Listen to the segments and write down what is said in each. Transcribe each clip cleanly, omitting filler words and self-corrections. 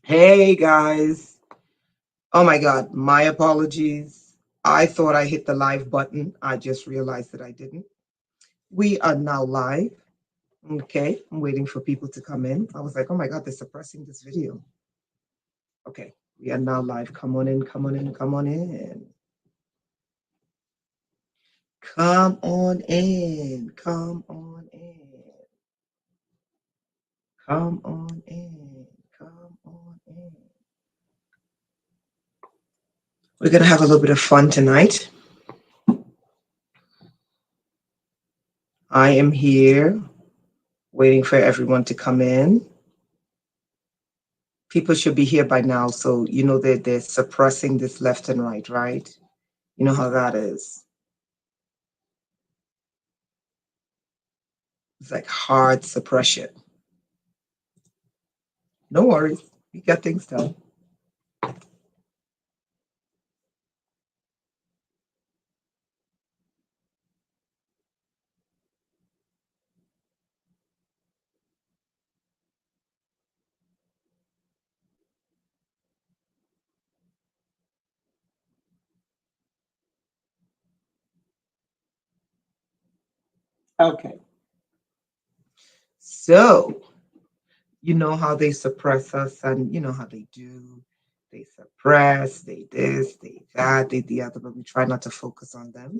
Hey guys. Oh my God, my apologies. I thought I hit the live button. I just realized that I didn't. We are now live. Okay, I'm waiting for people to come in. I was like, oh my God, they're suppressing this video. Okay, we are now live. Come on in, come on in, come on in. Come on in, come on in. Come on in, come on in. We're going to have a little bit of fun tonight. I am here waiting for everyone to come in. People should be here by now, so you know they're suppressing this left and right, right? You know how that is. It's like hard suppression. No worries, we got things done. Okay. So you know how they suppress us, and you know how they do. They suppress, they this, they that, they the other, but we try not to focus on them.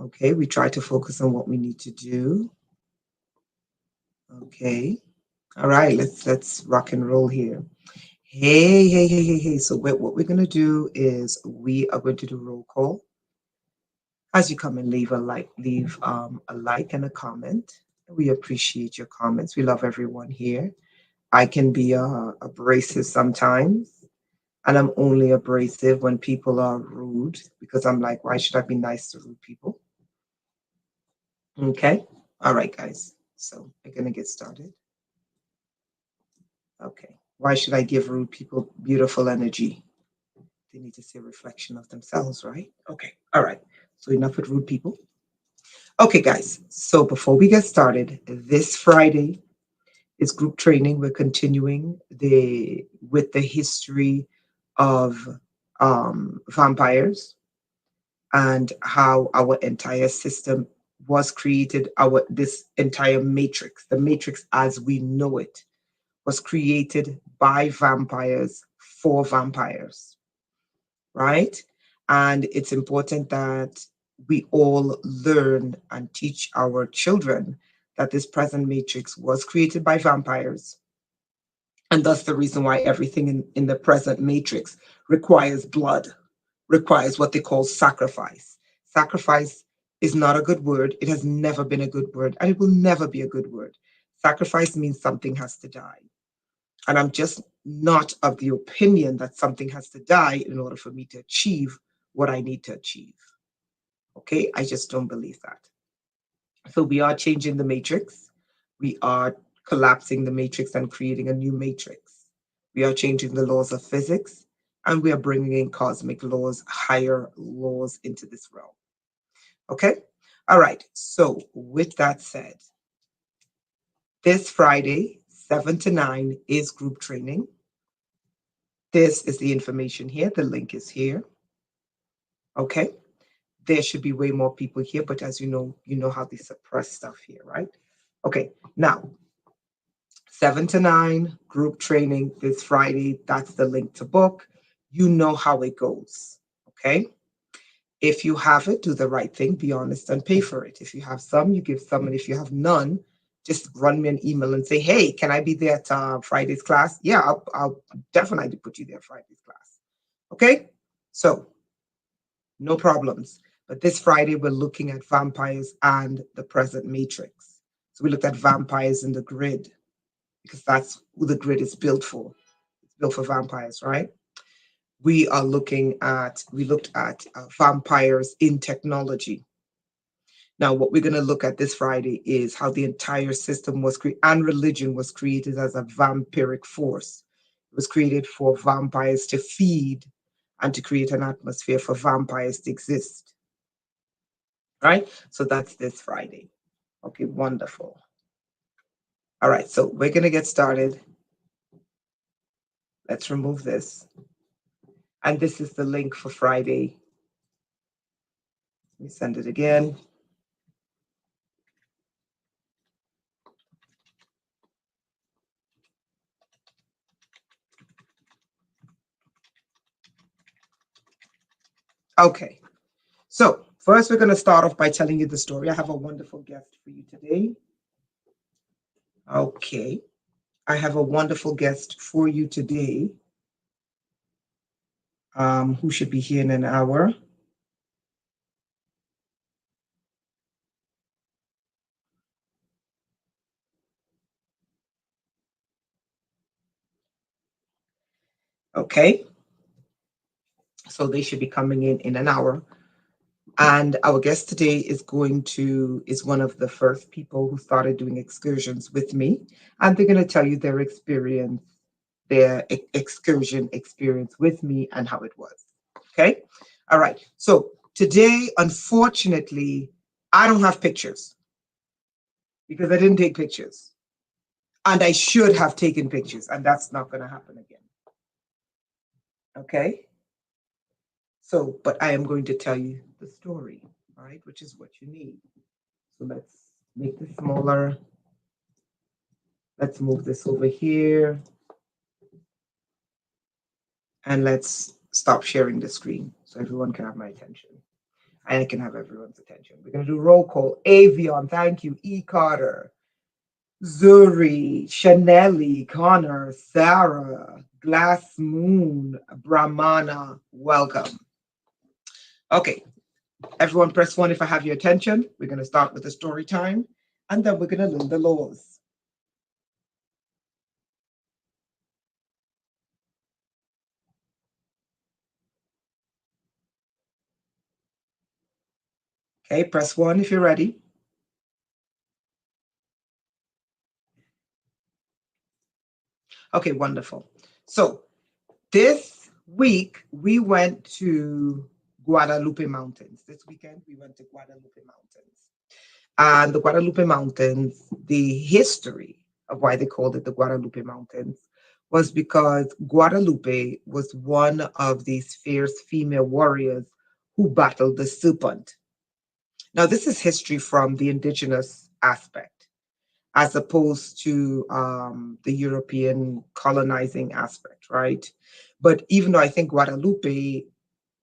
Okay, we try to focus on what we need to do. Okay. All right, let's rock and roll here. Hey, hey, hey, hey, hey. So what we're going to do is we are going to do roll call. As you come and leave a like and a comment. We appreciate your comments. We love everyone here. I can be abrasive sometimes, and I'm only abrasive when people are rude because I'm like, why should I be nice to rude people? Okay. All right, guys. So we're going to get started. Okay. Why should I give rude people beautiful energy? They need to see a reflection of themselves, right? Okay. All right. So enough with rude people. Okay, guys. So before we get started, this Friday is group training. We're continuing the with the history of vampires and how our entire system was created. Our this entire matrix, the matrix as we know it, was created by vampires for vampires, right? And it's important that we all learn and teach our children that this present matrix was created by vampires. And that's the reason why everything in the present matrix requires blood, requires what they call sacrifice. Sacrifice is not a good word. It has never been a good word, and it will never be a good word. Sacrifice means something has to die. And I'm just not of the opinion that something has to die in order for me to achieve what I need to achieve. Okay, I just don't believe that. So we are changing the matrix. We are collapsing the matrix and creating a new matrix. We are changing the laws of physics and we are bringing in cosmic laws, higher laws into this realm. Okay? All right. So, with that said, this Friday, 7 to 9, is group training. This is the information here. The link is here. Okay? There should be way more people here, but as you know how they suppress stuff here, right? Okay. Now, 7 to 9, group training this Friday. That's the link to book. You know how it goes. Okay. If you have it, do the right thing, be honest, and pay for it. If you have some, you give some. And if you have none, just run me an email and say, hey, can I be there at Friday's class? Yeah, I'll definitely put you there Friday's class. Okay. So, no problems. But this Friday, we're looking at vampires and the present matrix. So, we looked at vampires in the grid because that's who the grid is built for. It's built for vampires, right? We looked at vampires in technology. Now, what we're going to look at this Friday is how the entire system was created and religion was created as a vampiric force. It was created for vampires to feed and to create an atmosphere for vampires to exist, right? So that's this Friday. Okay, wonderful. All right, so we're going to get started. Let's remove this. And this is the link for Friday. Let me send it again. Okay. So first, we're going to start off by telling you the story. I have a wonderful guest for you today. Okay. I have a wonderful guest for you today who should be here in an hour. Okay. So they should be coming in an hour. And our guest today is one of the first people who started doing excursions with me. And they're going to tell you their experience, their excursion experience with me and how it was. Okay. All right. So today, unfortunately, I don't have pictures because I didn't take pictures. And I should have taken pictures, and that's not going to happen again. Okay. So, but I am going to tell you the story, all right, which is what you need. So let's make this smaller. Let's move this over here. And let's stop sharing the screen so everyone can have my attention. And I can have everyone's attention. We're going to do roll call. Avion, thank you. E. Carter, Zuri, Chanelli, Connor, Sarah, Glass Moon, Brahmana, welcome. Okay, everyone press 1 if I have your attention. We're going to start with the story time, and then we're going to learn the laws. Okay, press 1 if you're ready. Okay, wonderful. So this week we went to Guadalupe Mountains. This weekend we went to Guadalupe Mountains. And the Guadalupe Mountains, the history of why they called it the Guadalupe Mountains was because Guadalupe was one of these fierce female warriors who battled the serpent. Now, this is history from the indigenous aspect, as opposed to the European colonizing aspect, right? But even though I think Guadalupe,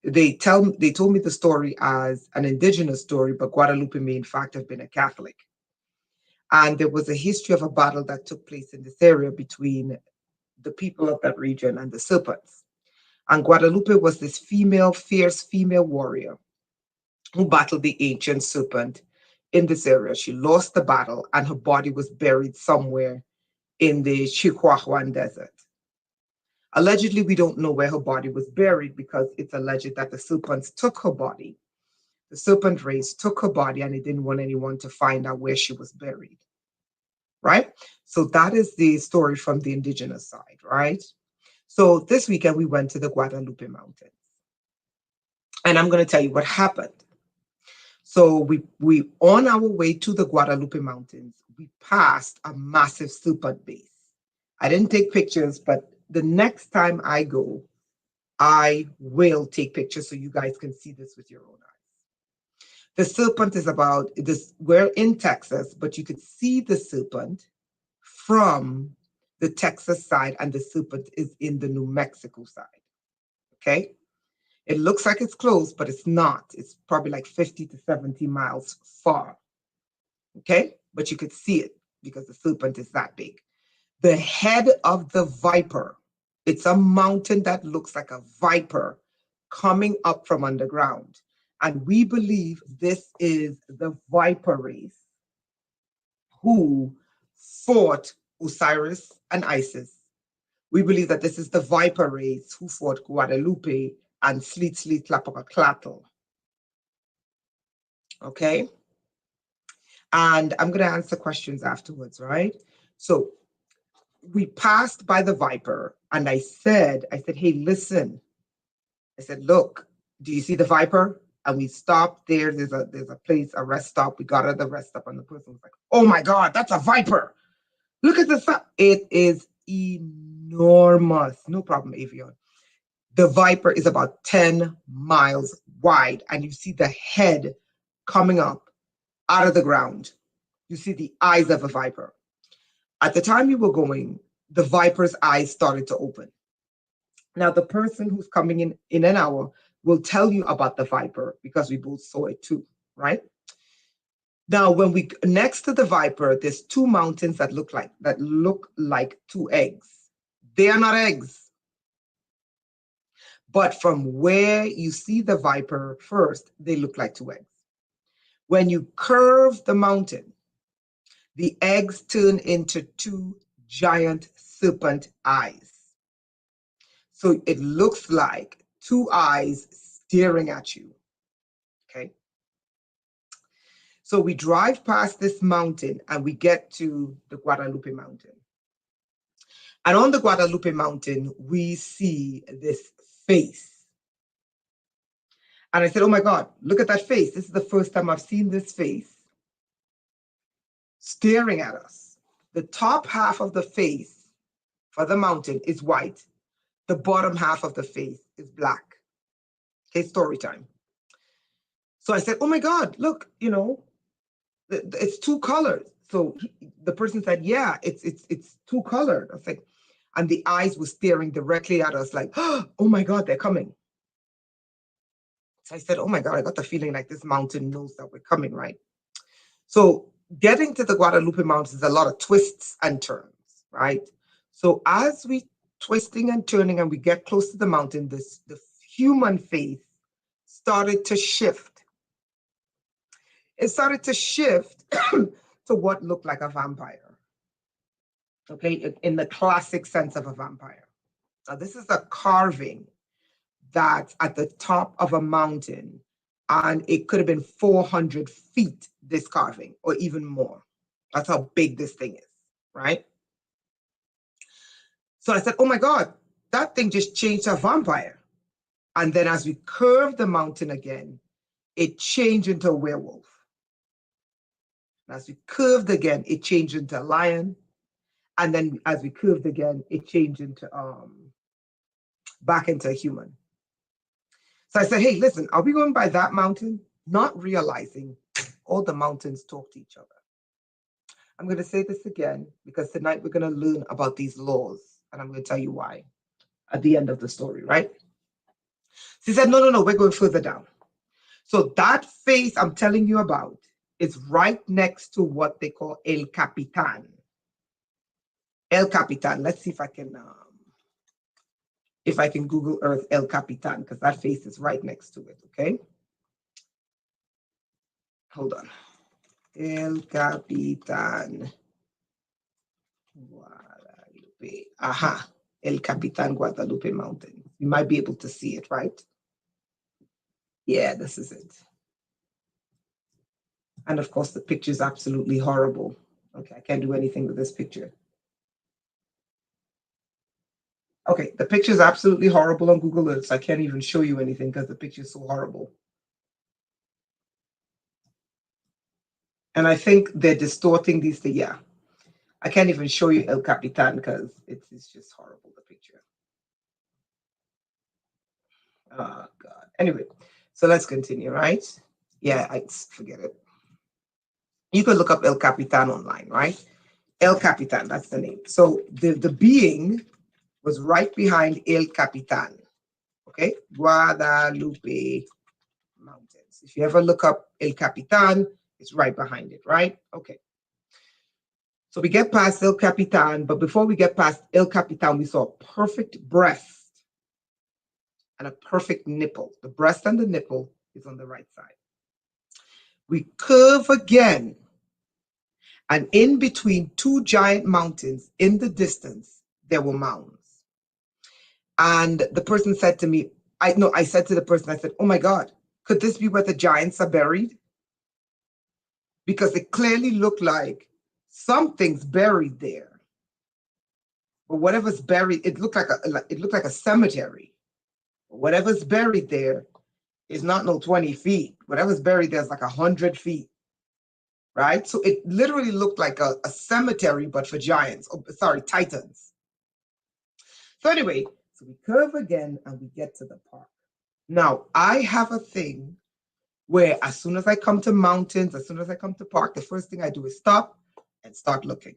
they told me the story as an indigenous story, but Guadalupe may in fact have been a Catholic. And there was a history of a battle that took place in this area between the people of that region and the serpents. And Guadalupe was this fierce female warrior who battled the ancient serpent in this area. She lost the battle and her body was buried somewhere in the Chihuahuan Desert. Allegedly, we don't know where her body was buried because it's alleged that the serpents took her body. The serpent race took her body and it didn't want anyone to find out where she was buried. Right? So that is the story from the indigenous side, right? So this weekend we went to the Guadalupe Mountains. And I'm going to tell you what happened. So we on our way to the Guadalupe Mountains, we passed a massive serpent base. I didn't take pictures, but the next time I go, I will take pictures so you guys can see this with your own eyes. The serpent is about this. We're in Texas, but you could see the serpent from the Texas side, and the serpent is in the New Mexico side. Okay. It looks like it's close, but it's not. It's probably like 50 to 70 miles far. Okay. But you could see it because the serpent is that big. The head of the viper, it's a mountain that looks like a viper coming up from underground. And we believe this is the viper race who fought Osiris and Isis. We believe that this is the viper race who fought Guadalupe and Sleet Sleet Tlapacatl. Okay? And I'm going to answer questions afterwards, right? So we passed by the viper and I said, hey, listen. I said, look, do you see the viper? And we stopped there. There's a place, a rest stop. We got at the rest stop and the person was like, oh my God, that's a viper. Look at this. It is enormous. enormous. No problem, Avion. The viper is about 10 miles wide, and you see the head coming up out of the ground. You see the eyes of a viper. At the time you were going, the viper's eyes started to open. Now, the person who's coming in an hour will tell you about the viper because we both saw it too, right? Now, when we next to the viper, there's two mountains that look like two eggs. They are not eggs. But from where you see the viper first, they look like two eggs. When you curve the mountain, the eggs turn into two giant serpent eyes. So it looks like two eyes staring at you. Okay. So we drive past this mountain and we get to the Guadalupe Mountain. And on the Guadalupe Mountain, we see this face. And I said, oh my God, look at that face. This is the first time I've seen this face staring at us. The top half of the face for the mountain is white. The bottom half of the face is black. Okay, story time. So I said, oh my God, look, it's two colors. So the person said, yeah, it's two colored. I was like, and the eyes were staring directly at us like, oh my God, they're coming. So I said, oh my God, I got the feeling like this mountain knows that we're coming, right? So getting to the Guadalupe Mountains is a lot of twists and turns, right? So as we twisting and turning and we get close to the mountain, the human face started to shift. It started to shift to what looked like a vampire. Okay, in the classic sense of a vampire. Now, this is a carving that's at the top of a mountain, and it could have been 400 feet, this carving, or even more. That's how big this thing is, right? So I said, oh my God, that thing just changed to a vampire. And then as we curved the mountain again, it changed into a werewolf. And as we curved again, it changed into a lion. And then as we curved again, it changed into back into a human. So I said, hey, listen, are we going by that mountain? Not realizing all the mountains talk to each other. I'm going to say this again because tonight we're going to learn about these laws. And I'm going to tell you why at the end of the story, right? She said, no, we're going further down. So that face I'm telling you about is right next to what they call El Capitan. El Capitan. Let's see if I can Google Earth El Capitan, because that face is right next to it, okay? Hold on. El Capitan Guadalupe. Aha. El Capitan Guadalupe Mountain. You might be able to see it, right? Yeah, this is it. And of course, the picture is absolutely horrible. Okay, I can't do anything with this picture. Okay, the picture is absolutely horrible on Google Earth, so I can't even show you anything because the picture is so horrible. And I think they're distorting these things. Yeah, I can't even show you El Capitan because it's just horrible, the picture. Oh, God. Anyway, so let's continue, right? Yeah, I forget it. You can look up El Capitan online, right? El Capitan, that's the name. So the being was right behind El Capitan, okay? Guadalupe Mountains. If you ever look up El Capitan, it's right behind it, right? Okay. So we get past El Capitan, but before we get past El Capitan, we saw a perfect breast and a perfect nipple. The breast and the nipple is on the right side. We curve again, and in between two giant mountains in the distance, there were mounds. And the person said to me, I said to the person, I said, oh my God, could this be where the giants are buried? Because it clearly looked like something's buried there. But whatever's buried, it looked like a cemetery. Whatever's buried there is not no 20 feet. Whatever's buried there is like 100 feet. Right? So it literally looked like a cemetery, but for giants. Oh, sorry, titans. So anyway, so we curve again and we get to the park. Now, I have a thing where as soon as I come to mountains, as soon as I come to park, the first thing I do is stop and start looking.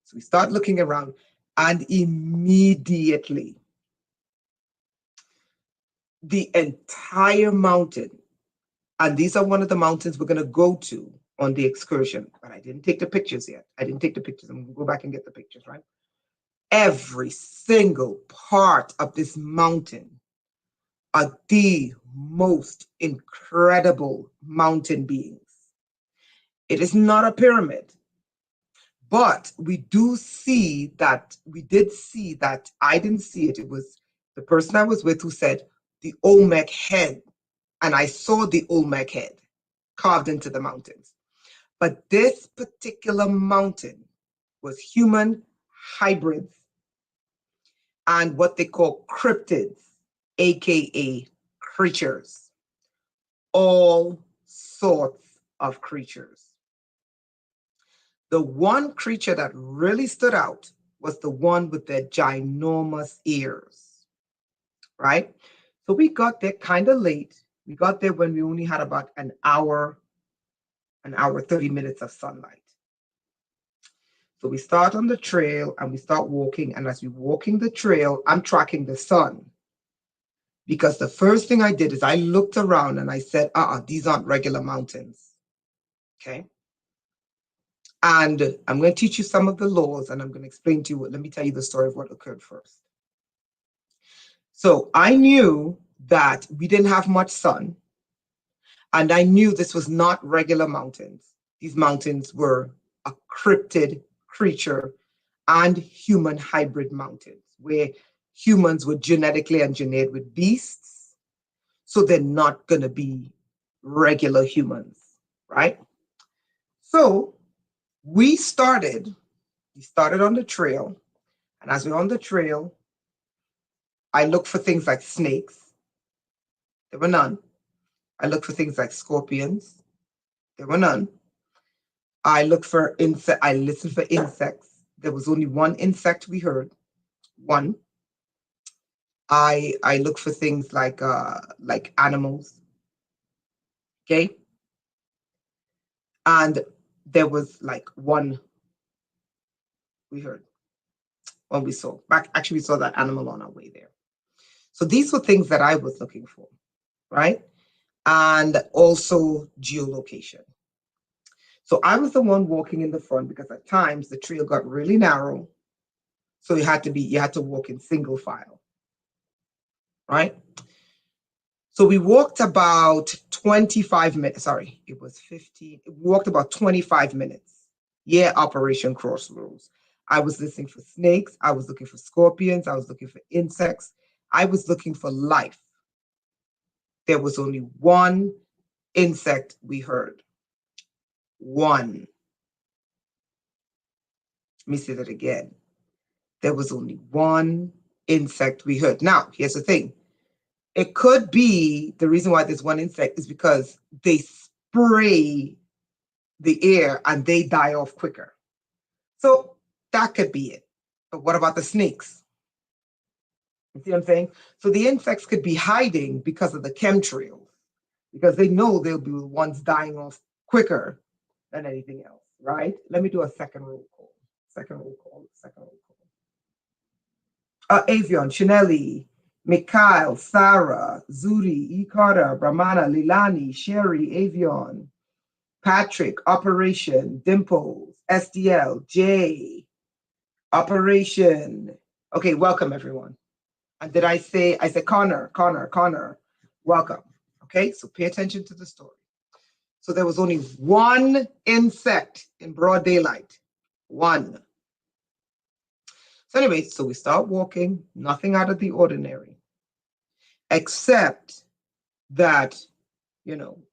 So we start looking around, and immediately the entire mountain, and these are one of the mountains we're going to go to on the excursion, but I didn't take the pictures yet. I didn't take the pictures. I'm going to go back and get the pictures, right? Every single part of this mountain are the most incredible mountain beings. It is not a pyramid, but we did see that. I didn't see it. It was the person I was with who said the Olmec head, and I saw the Olmec head carved into the mountains. But this particular mountain was human hybrids and what they call cryptids, aka creatures, all sorts of creatures. The one creature that really stood out was the one with the ginormous ears, right? So we got there kind of late. We got there when we only had about an hour, 30 minutes of sunlight. So we start on the trail and we start walking. And as we're walking the trail, I'm tracking the sun. Because the first thing I did is I looked around and I said, these aren't regular mountains. Okay. And I'm going to teach you some of the laws and I'm going to explain to you let me tell you the story of what occurred first. So I knew that we didn't have much sun. And I knew this was not regular mountains. These mountains were a cryptid creature and human hybrid mountains where humans were genetically engineered with beasts. So they're not going to be regular humans, right? So we started on the trail. And as we're on the trail, I looked for things like snakes. There were none. I looked for things like scorpions. There were none. I looked for I listened for insects. There was only one insect we heard. One. I looked for things like animals. Okay. And there was like one we heard. One we saw. Actually, we saw that animal on our way there. So these were things that I was looking for, right? And also geolocation. So I was the one walking in the front because at times the trail got really narrow. So you had to walk in single file, right? So we walked about 25 minutes. Sorry, it was 15. We walked about 25 minutes. Yeah, Operation Crossroads. I was listening for snakes. I was looking for scorpions. I was looking for insects. I was looking for life. There was only one insect we heard. One. Let me say that again. There was only one insect we heard. Now, here's the thing. It could be the reason why there's one insect is because they spray the air and they die off quicker. So that could be it. But what about the snakes? You see what I'm saying? So the insects could be hiding because of the chemtrails, because they know they'll be the ones dying off quicker than anything else, right? Let me do a second roll call. Second roll call. Avion, Chanelli, Mikhail, Sarah, Zuri, E. Carter, Brahmana, Lilani, Sherry, Avion, Patrick, Operation, Dimples, SDL, Jay, Operation. Okay, welcome everyone. And did I said Connor, welcome. Okay, so pay attention to the story. So there was only one insect in broad daylight. One. So anyway, so we start walking, nothing out of the ordinary, except that,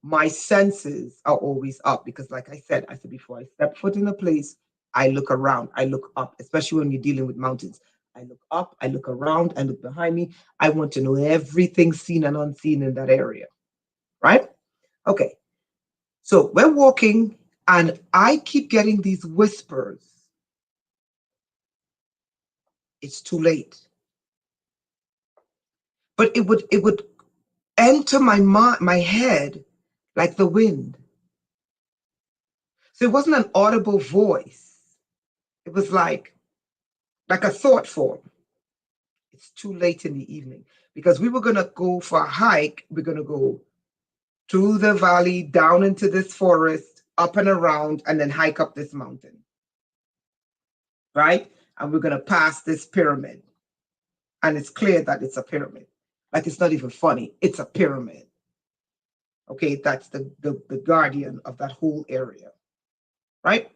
my senses are always up because like I said before, I step foot in a place, I look around, I look up, especially when you're dealing with mountains. I look up, I look around, I look behind me. I want to know everything seen and unseen in that area, right? Okay, so we're walking and I keep getting these whispers. It's too late. but it would enter my head like the wind. So it wasn't an audible voice. It was like a thought form. It's too late in the evening because we were going to go for a hike. We're going to go through the valley, down into this forest, up and around, and then hike up this mountain. Right? And we're going to pass this pyramid. And it's clear that it's a pyramid. Like, it's not even funny. It's a pyramid. Okay, that's the guardian of that whole area. Right?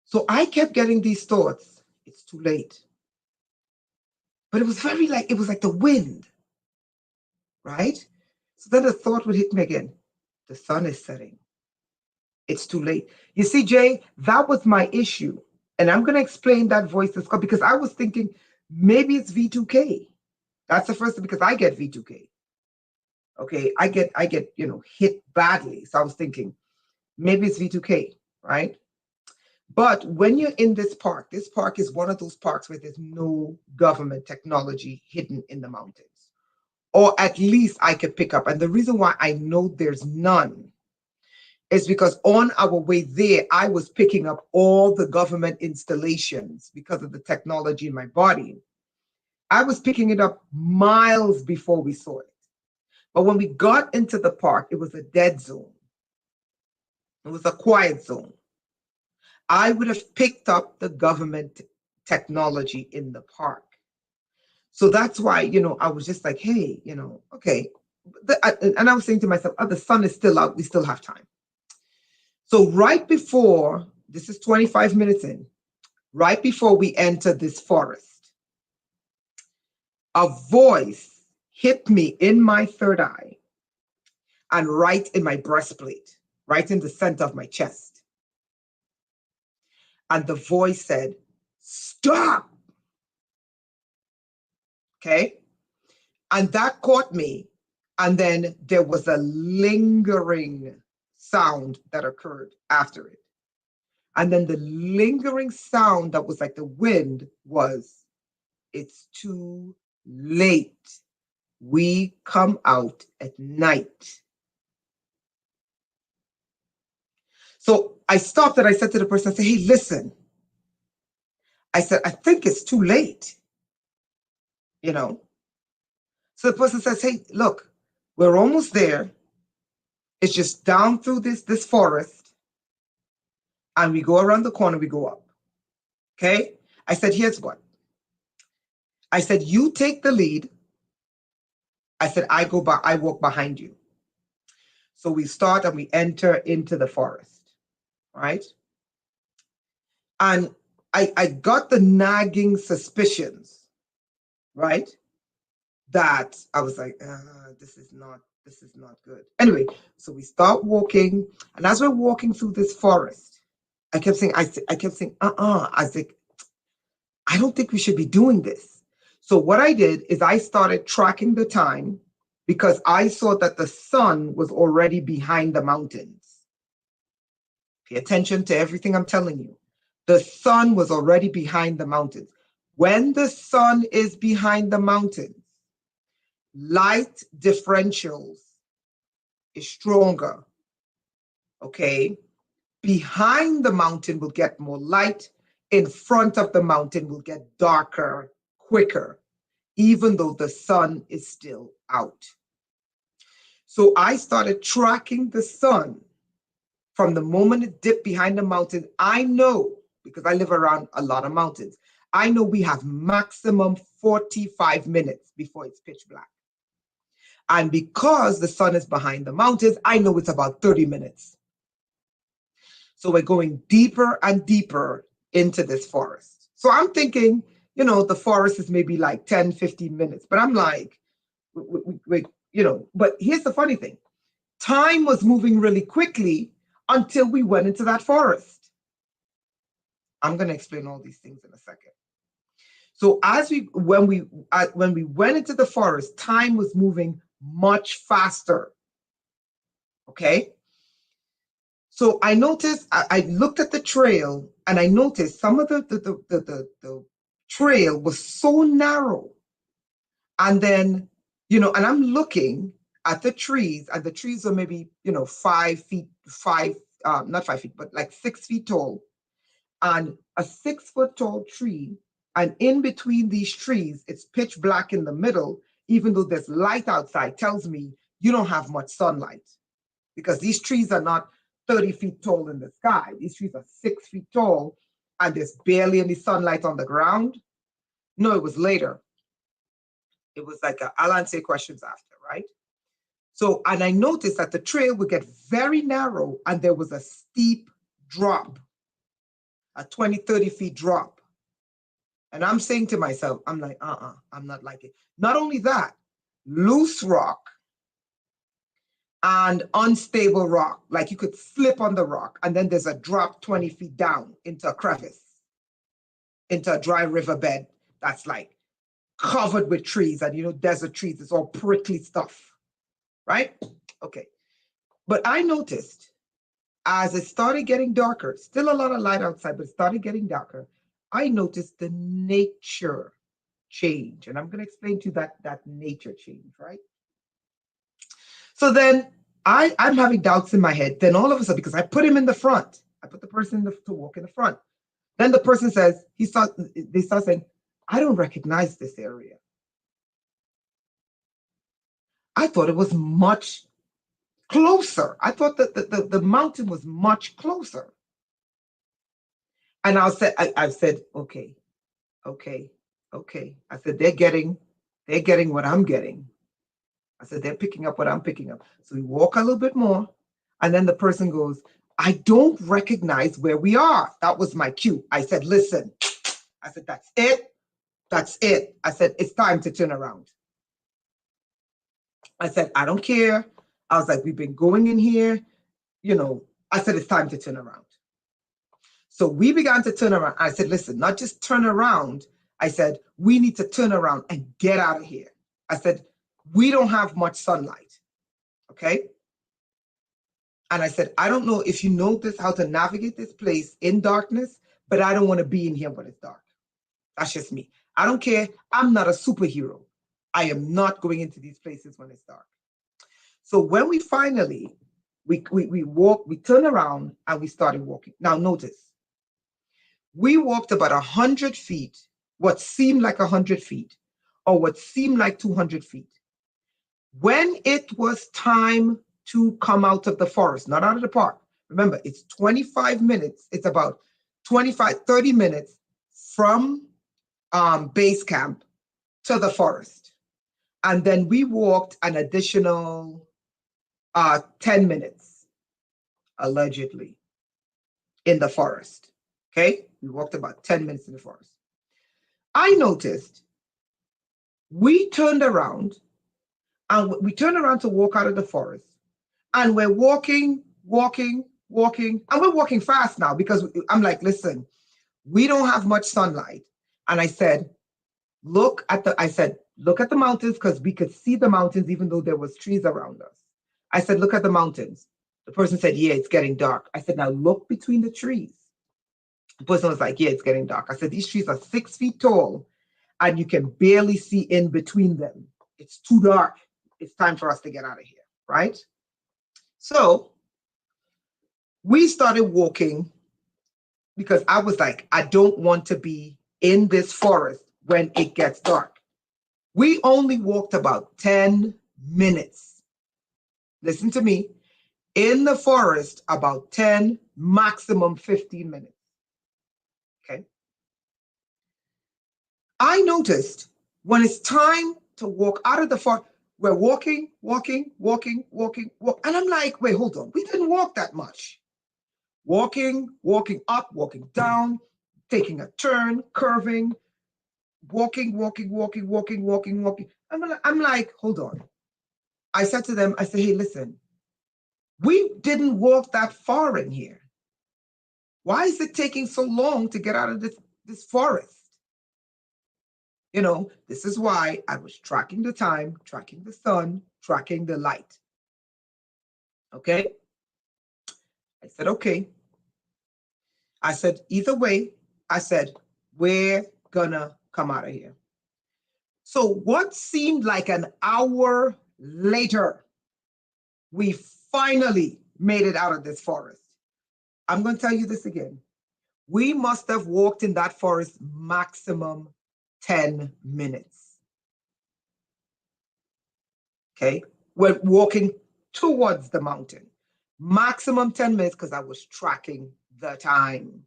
So I kept getting these thoughts. It's too late. But it was like the wind. Right? So then the thought would hit me again. The sun is setting. It's too late. You see, Jay, that was my issue. And I'm going to explain that voice is called, because I was thinking maybe it's V2K. That's the first thing, because I get V2K. Okay, I get hit badly. So I was thinking maybe it's V2K, right? But when you're in this park is one of those parks where there's no government technology hidden in the mountains. Or at least I could pick up. And the reason why I know there's none is because on our way there, I was picking up all the government installations because of the technology in my body. I was picking it up miles before we saw it. But when we got into the park, it was a dead zone. It was a quiet zone. I would have picked up the government technology in the park. So that's why, I was just like, hey, okay. And I was saying to myself, oh, the sun is still out. We still have time. So right before, this is 25 minutes in, right before we enter this forest, a voice hit me in my third eye and right in my breastplate, right in the center of my chest. And the voice said, stop. Okay. And that caught me. And then there was a lingering sound that occurred after it. And then the lingering sound that was like the wind was, it's too late. We come out at night. So I stopped and I said to the person, I said, hey, listen. I said, I think it's too late. So the person says, hey, look, we're almost there. It's just down through this forest. And we go around the corner, we go up. Okay? I said, here's what. I said, you take the lead. I said, I walk behind you. So we start and we enter into the forest, right? And I got the nagging suspicions, right? That I was like, this is not good. Anyway, so we start walking, and as we're walking through this forest, I kept saying, I was like, I don't think we should be doing this. So what I did is I started tracking the time, because I saw that the sun was already behind the mountains. Pay attention to everything I'm telling you. The sun was already behind the mountains. When the sun is behind the mountains, light differentials is stronger. Okay? Behind the mountain will get more light. In front of the mountain will get darker quicker, even though the sun is still out. So I started tracking the sun from the moment it dipped behind the mountain. I know, because I live around a lot of mountains, I know we have maximum 45 minutes before it's pitch black. And because the sun is behind the mountains, I know it's about 30 minutes. So we're going deeper and deeper into this forest. So I'm thinking, the forest is maybe like 10, 15 minutes. But I'm like, but here's the funny thing. Time was moving really quickly until we went into that forest. I'm going to explain all these things in a second. So when we went into the forest, time was moving much faster. Okay. So I noticed, I looked at the trail, and I noticed some of the trail was so narrow. And then, and I'm looking at the trees, and the trees are maybe, 5 feet, not 5 feet, but like 6 feet tall. And a 6 foot tall tree, and in between these trees, it's pitch black in the middle, even though there's light outside, tells me you don't have much sunlight, because these trees are not 30 feet tall in the sky. These trees are 6 feet tall, and there's barely any sunlight on the ground. No, it was later. It was like I'll answer questions after, right? So, and I noticed that the trail would get very narrow, and there was a steep drop, a 20, 30 feet drop. And I'm saying to myself, I'm like, I'm not like it. Not only that, loose rock and unstable rock, like you could slip on the rock, and then there's a drop 20 feet down into a crevice, into a dry riverbed that's like covered with trees, and desert trees, it's all prickly stuff, right? Okay. But I noticed as it started getting darker, still a lot of light outside, but it started getting darker, I noticed the nature change. And I'm going to explain to you that nature change, right? So then I'm having doubts in my head. Then all of a sudden, because I put him in the front, I put the person to walk in the front. Then the person says, they start saying, I don't recognize this area. I thought it was much closer. I thought that the mountain was much closer. And I said, okay. I said, they're getting what I'm getting. I said, they're picking up what I'm picking up. So we walk a little bit more, and then the person goes, I don't recognize where we are. That was my cue. I said, listen. I said, that's it. That's it. I said, it's time to turn around. I said, I don't care. I was like, we've been going in here. I said, it's time to turn around. So we began to turn around. I said, listen, not just turn around. I said, we need to turn around and get out of here. I said, we don't have much sunlight. Okay. And I said, I don't know if you know how to navigate this place in darkness, but I don't want to be in here when it's dark. That's just me. I don't care. I'm not a superhero. I am not going into these places when it's dark. So when we finally, we turned around and we started walking. Now notice, we walked about 100 feet, what seemed like 100 feet, or what seemed like 200 feet. When it was time to come out of the forest, not out of the park, remember, it's 25 minutes, it's about 30 minutes from base camp to the forest. And then we walked an additional 10 minutes, allegedly, in the forest. Okay? We walked about 10 minutes in the forest. I noticed we turned around, and we turned around to walk out of the forest. And we're walking, and we're walking fast now, because I'm like, listen, we don't have much sunlight. And I said, look at the mountains, because we could see the mountains even though there was trees around us. I said, look at the mountains. The person said, yeah, it's getting dark. I said, now look between the trees. The person was like, yeah, it's getting dark. I said, these trees are 6 feet tall, and you can barely see in between them. It's too dark. It's time for us to get out of here, right? So we started walking, because I was like, I don't want to be in this forest when it gets dark. We only walked about 10 minutes. Listen to me. In the forest, about 10, maximum 15 minutes. Okay. I noticed when it's time to walk out of the forest, we're walking. And I'm like, wait, hold on. We didn't walk that much. Walking up, walking down, taking a turn, curving, walking. I'm like, hold on. I said to them, I said, hey, listen, we didn't walk that far in here. Why is it taking so long to get out of this forest? This is why I was tracking the time, tracking the sun, tracking the light. Okay? I said, okay. I said, either way, I said, we're gonna come out of here. So what seemed like an hour later, we finally made it out of this forest. I'm going to tell you this again. We must have walked in that forest maximum 10 minutes. Okay? We're walking towards the mountain. Maximum 10 minutes because I was tracking the time.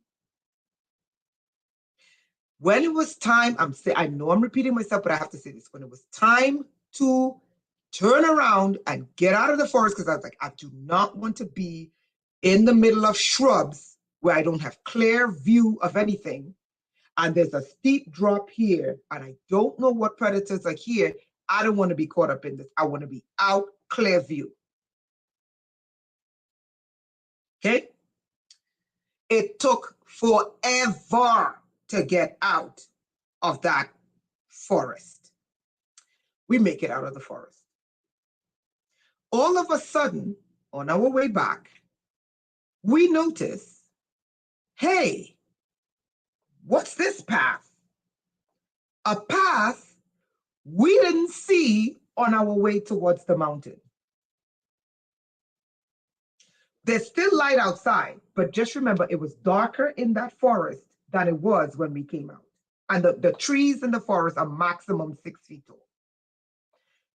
When it was time, I know I'm repeating myself, but I have to say this. When it was time to turn around and get out of the forest, because I was like, I do not want to be in the middle of shrubs where I don't have clear view of anything. And there's a steep drop here, and I don't know what predators are here. I don't want to be caught up in this. I want to be out, clear view. Okay? It took forever to get out of that forest. We make it out of the forest. All of a sudden, on our way back, we notice, hey, what's this path? A path we didn't see on our way towards the mountain. There's still light outside, but just remember it was darker in that forest than it was when we came out. And the trees in the forest are maximum 6 feet tall.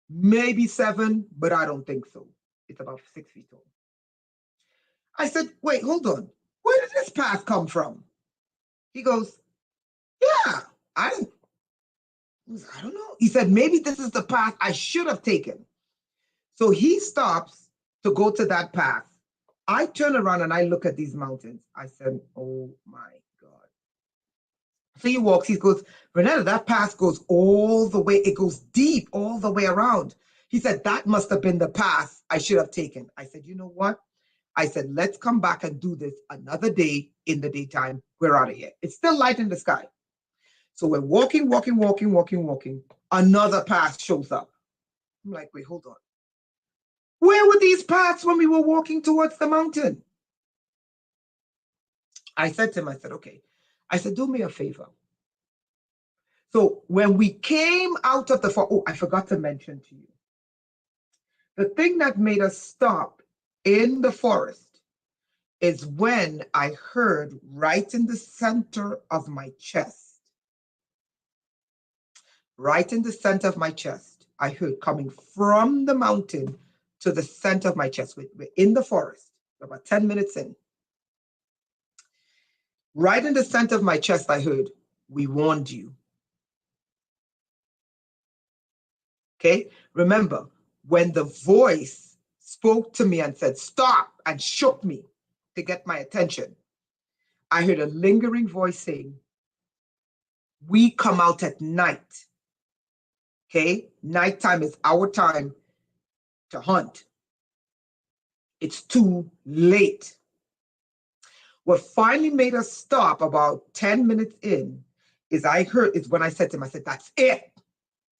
Maybe 7, but I don't think so. It's about 6 feet tall. I said, wait, hold on. Where did this path come from? He goes, yeah, I don't know. He said, maybe this is the path I should have taken. So he stops to go to that path. I turn around and I look at these mountains. I said, oh my God. So he walks, he goes, Renetta, that path goes all the way, it goes deep all the way around. He said, that must have been the path I should have taken. I said, you know what? I said, let's come back and do this another day in the daytime. We're out of here. It's still light in the sky. So we're walking. Another path shows up. I'm like, wait, hold on. Where were these paths when we were walking towards the mountain? I said to him, I said, okay. I said, do me a favor. So when we came out of the forest, oh, I forgot to mention to you. The thing that made us stop in the forest is when I heard right in the center of my chest, right in the center of my chest, I heard coming from the mountain to the center of my chest. We're in the forest, we're about 10 minutes in. Right in the center of my chest, I heard, we warned you. Okay, remember, when the voice spoke to me and said, stop, and shook me to get my attention, I heard a lingering voice saying, we come out at night. Okay, nighttime is our time to hunt. It's too late. What finally made us stop about 10 minutes in is when I said to him, I said, that's it.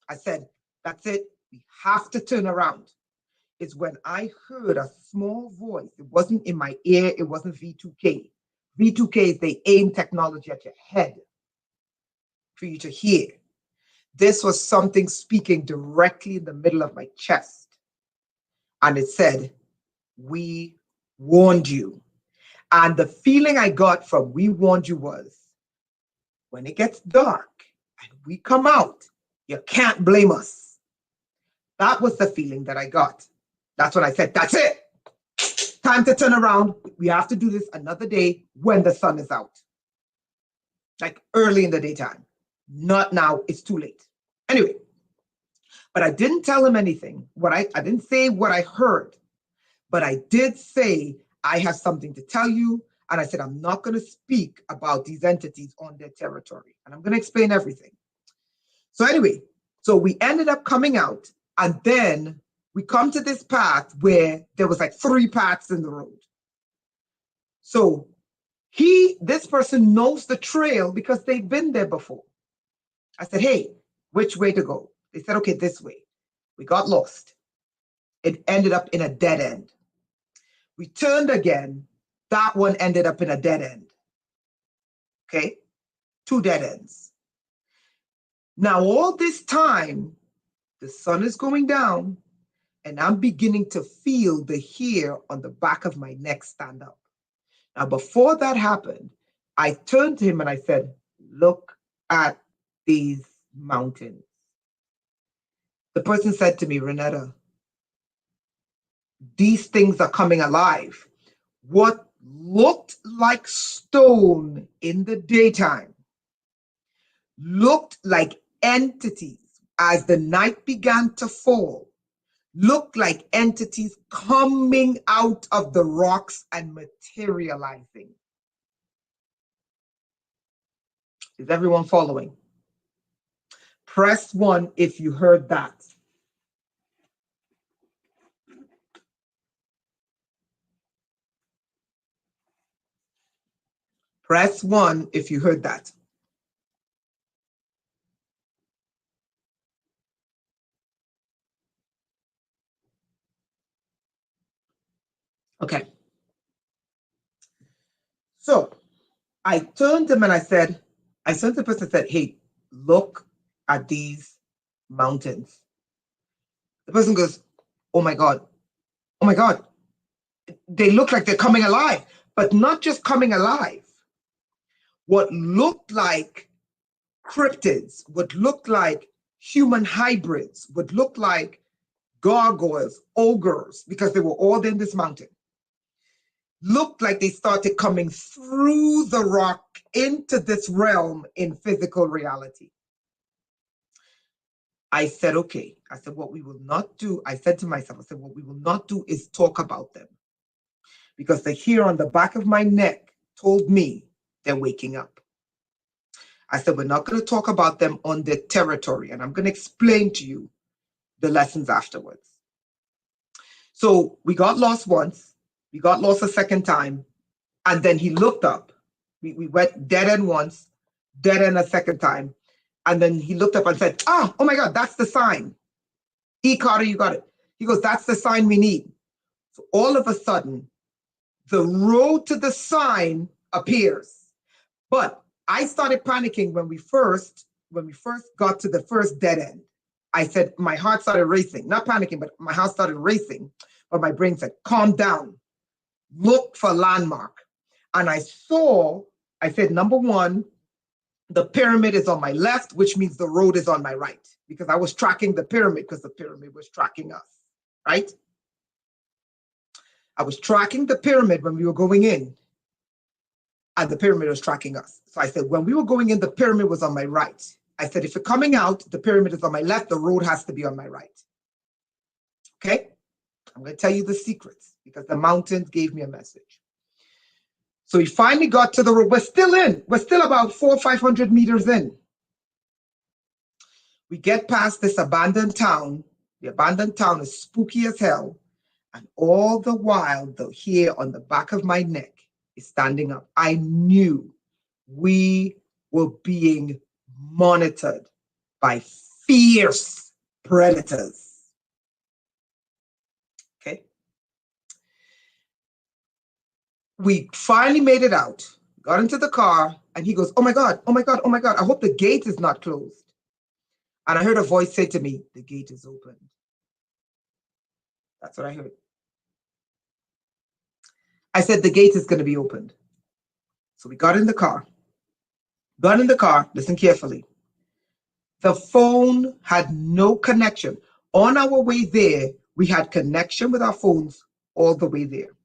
I said, that's it. We have to turn around. It's when I heard a small voice. It wasn't in my ear. It wasn't V2K. V2K is they aim technology at your head for you to hear. This was something speaking directly in the middle of my chest. And it said, we warned you. And the feeling I got from we warned you was, when it gets dark and we come out, you can't blame us. That was the feeling that I got. That's when I said, that's it. Time to turn around. We have to do this another day when the sun is out. Like early in the daytime. Not now, it's too late. Anyway, but I didn't tell him anything. I didn't say what I heard, but I did say, I have something to tell you. And I said, I'm not going to speak about these entities on their territory. And I'm going to explain everything. So anyway, so we ended up coming out, and then we come to this path where there was like 3 paths in the road. So this person knows the trail because they've been there before. I said, hey, which way to go? They said, okay, this way. We got lost. It ended up in a dead end. We turned again. That one ended up in a dead end. Okay? 2 dead ends. Now, all this time, the sun is going down, and I'm beginning to feel the hair on the back of my neck stand up. Now, before that happened, I turned to him and I said, "Look at these mountains." The person said to me, "Renetta, these things are coming alive. What looked like stone in the daytime looked like entities as the night began to fall, looked like entities coming out of the rocks and materializing." Is everyone following? Press 1 if you heard that. Press 1 if you heard that. Okay. So I turned to him and I turned to the person and said, "Hey, look at these mountains." The person goes, "Oh my God, oh my God, they look like they're coming alive," but not just coming alive. What looked like cryptids, what looked like human hybrids, what looked like gargoyles, ogres, because they were all in this mountain, looked like they started coming through the rock into this realm in physical reality. I said, okay. I said, what we will not do, I said to myself, I said, what we will not do is talk about them. Because the hair on the back of my neck told me they're waking up. I said, we're not going to talk about them on their territory. And I'm going to explain to you the lessons afterwards. So we got lost once. We got lost a second time. And then he looked up. We went dead end once, dead end a second time. And then he looked up and said, "Oh my God, that's the sign. Carter, you got it." He goes, "That's the sign we need." So all of a sudden, the road to the sign appears. But I started panicking when we first got to the first dead end. I said, my heart started racing, not panicking, but my heart started racing. But my brain said, "Calm down, look for landmark." And I said, number one, the pyramid is on my left, which means the road is on my right, because I was tracking the pyramid because the pyramid was tracking us, right? I was tracking the pyramid when we were going in, and the pyramid was tracking us. So I said, when we were going in, the pyramid was on my right. I said, if you're coming out, the pyramid is on my left, the road has to be on my right. Okay? I'm going to tell you the secrets because the mountains gave me a message. So we finally got to the road. We're still in. We're still about 400 or 500 meters in. We get past this abandoned town. The abandoned town is spooky as hell. And all the while, the hair on the back of my neck is standing up. I knew we were being monitored by fierce predators. Okay. We finally made it out, got into the car, and he goes, "Oh my God, oh my God, oh my God, I hope the gate is not closed." And I heard a voice say to me, "The gate is open." That's what I heard. I said, "The gate is going to be opened." So we got in the car. Listen carefully. The phone had no connection. On our way there, we had connection with our phones all the way there.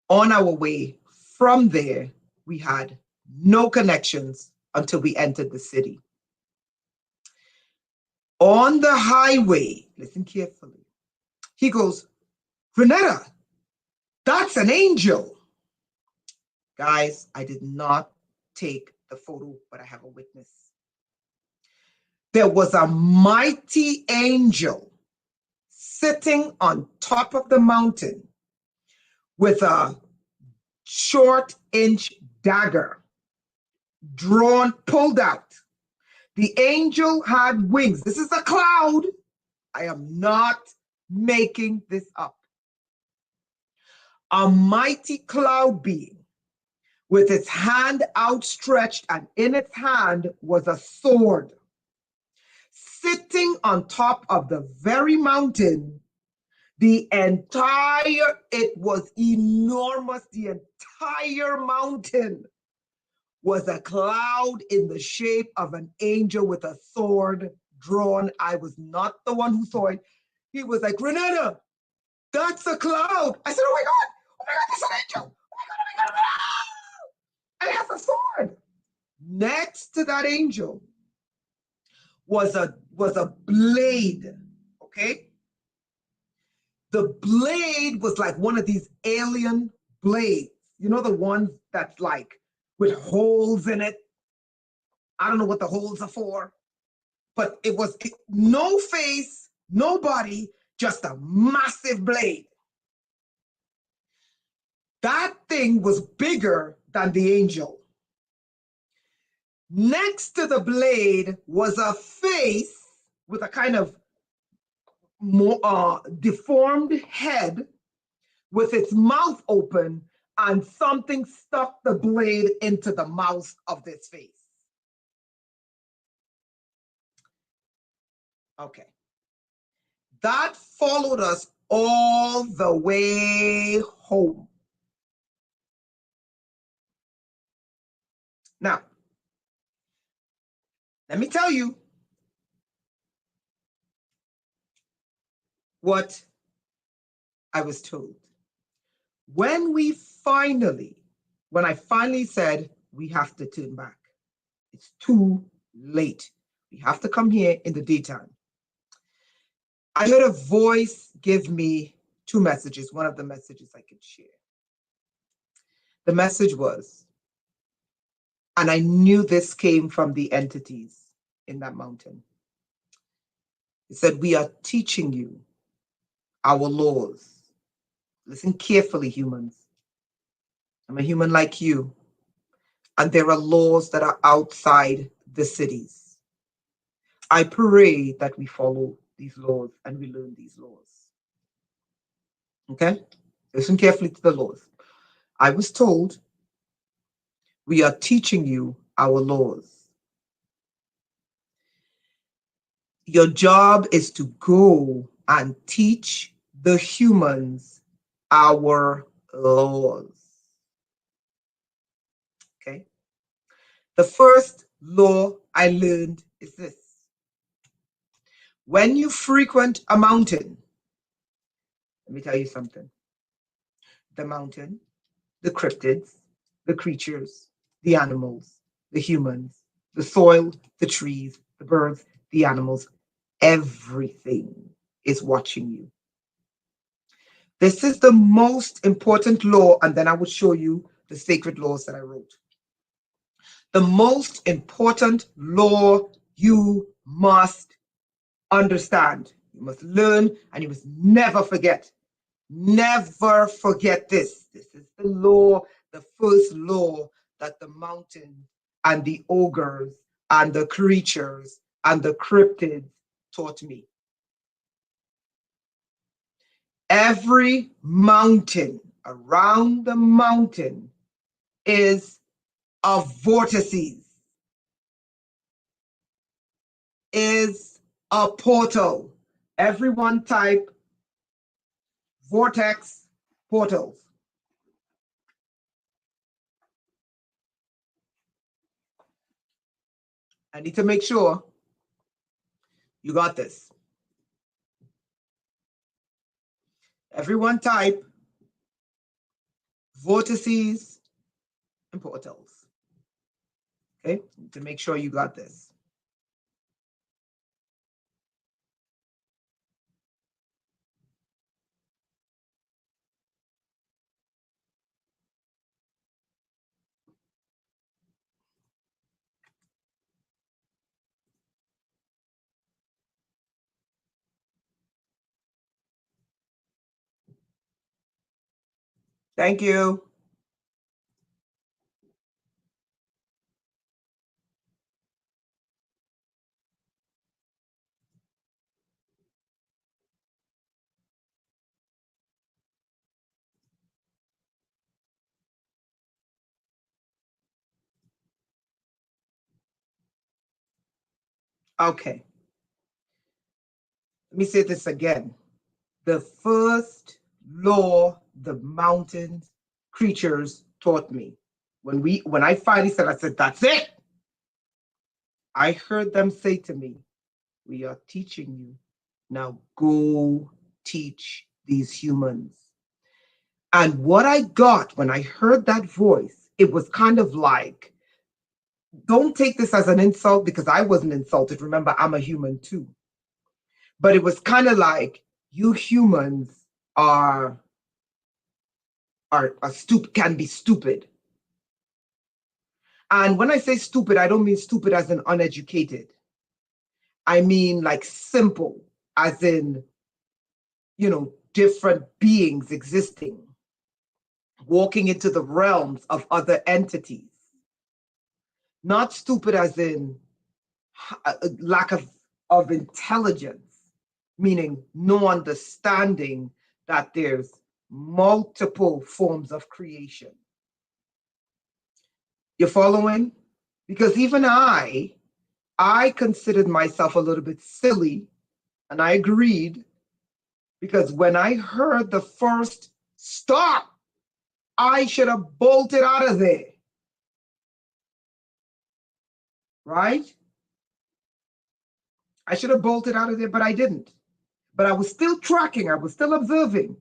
On our way from there, we had no connections until we entered the city. On the highway, listen carefully, he goes, "Renetta, that's an angel." Guys, I did not take the photo, but I have a witness. There was a mighty angel sitting on top of the mountain with a short inch dagger pulled out. The angel had wings. This is a cloud. I am not making this up. A mighty cloud being with its hand outstretched, and in its hand was a sword. Sitting on top of the very mountain, it was enormous. The entire mountain was a cloud in the shape of an angel with a sword drawn. I was not the one who saw it. He was like, Renata, that's a cloud. I said, oh my God, that's an angel. Oh my God, and it has a sword. Next to that angel was a blade, okay? The blade was like one of these alien blades. You know, the ones that's like with holes in it. I don't know what the holes are for, but it was no face, no body, just a massive blade. That thing was bigger than the angel. Next to the blade was a face with a kind of more deformed head with its mouth open, and something stuck the blade into the mouth of this face. Okay. That followed us all the way home. Now, let me tell you what I was told. When I finally said, we have to turn back, it's too late. We have to come here in the daytime. I heard a voice give me two messages, one of the messages I could share. The message was, and I knew this came from the entities in that mountain. It said, we are teaching you our laws. Listen carefully, humans. I'm a human like you. And there are laws that are outside the cities. I pray that we follow these laws and we learn these laws. Okay? Listen carefully to the laws. I was told, we are teaching you our laws. Your job is to go and teach the humans our laws. Okay? The first law I learned is this. When you frequent a mountain, let me tell you something. The mountain, the cryptids, the creatures, the animals, the humans, the soil, the trees, the birds, the animals, everything is watching you. This is the most important law, and then I will show you the sacred laws that I wrote. The most important law you must understand. You must learn, and you must never forget. Never forget this. This is the law, the first law that the mountain and the ogres and the creatures and the cryptids taught me. Every mountain around the mountain is a vortices, is a portal. Everyone type vortex portals. I need to make sure you got this. Everyone type vortices and portals. Okay, to make sure you got this. Thank you. Okay. Let me say this again. The first law the mountain creatures taught me, when I finally said, I said, that's it. I heard them say to me, we are teaching you. Now go teach these humans. And what I got when I heard that voice, it was kind of like, don't take this as an insult because I wasn't insulted. Remember, I'm a human too. But it was kind of like, you humans are stupid, can be stupid. And when I say stupid, I don't mean stupid as in uneducated. I mean like simple, as in, different beings existing, walking into the realms of other entities. Not stupid as in lack of intelligence, meaning no understanding that there's multiple forms of creation. You're following? Because even I considered myself a little bit silly, and I agreed, because when I heard the first stop, I should have bolted out of there. Right? I should have bolted out of there, but I didn't. But I was still tracking, I was still observing.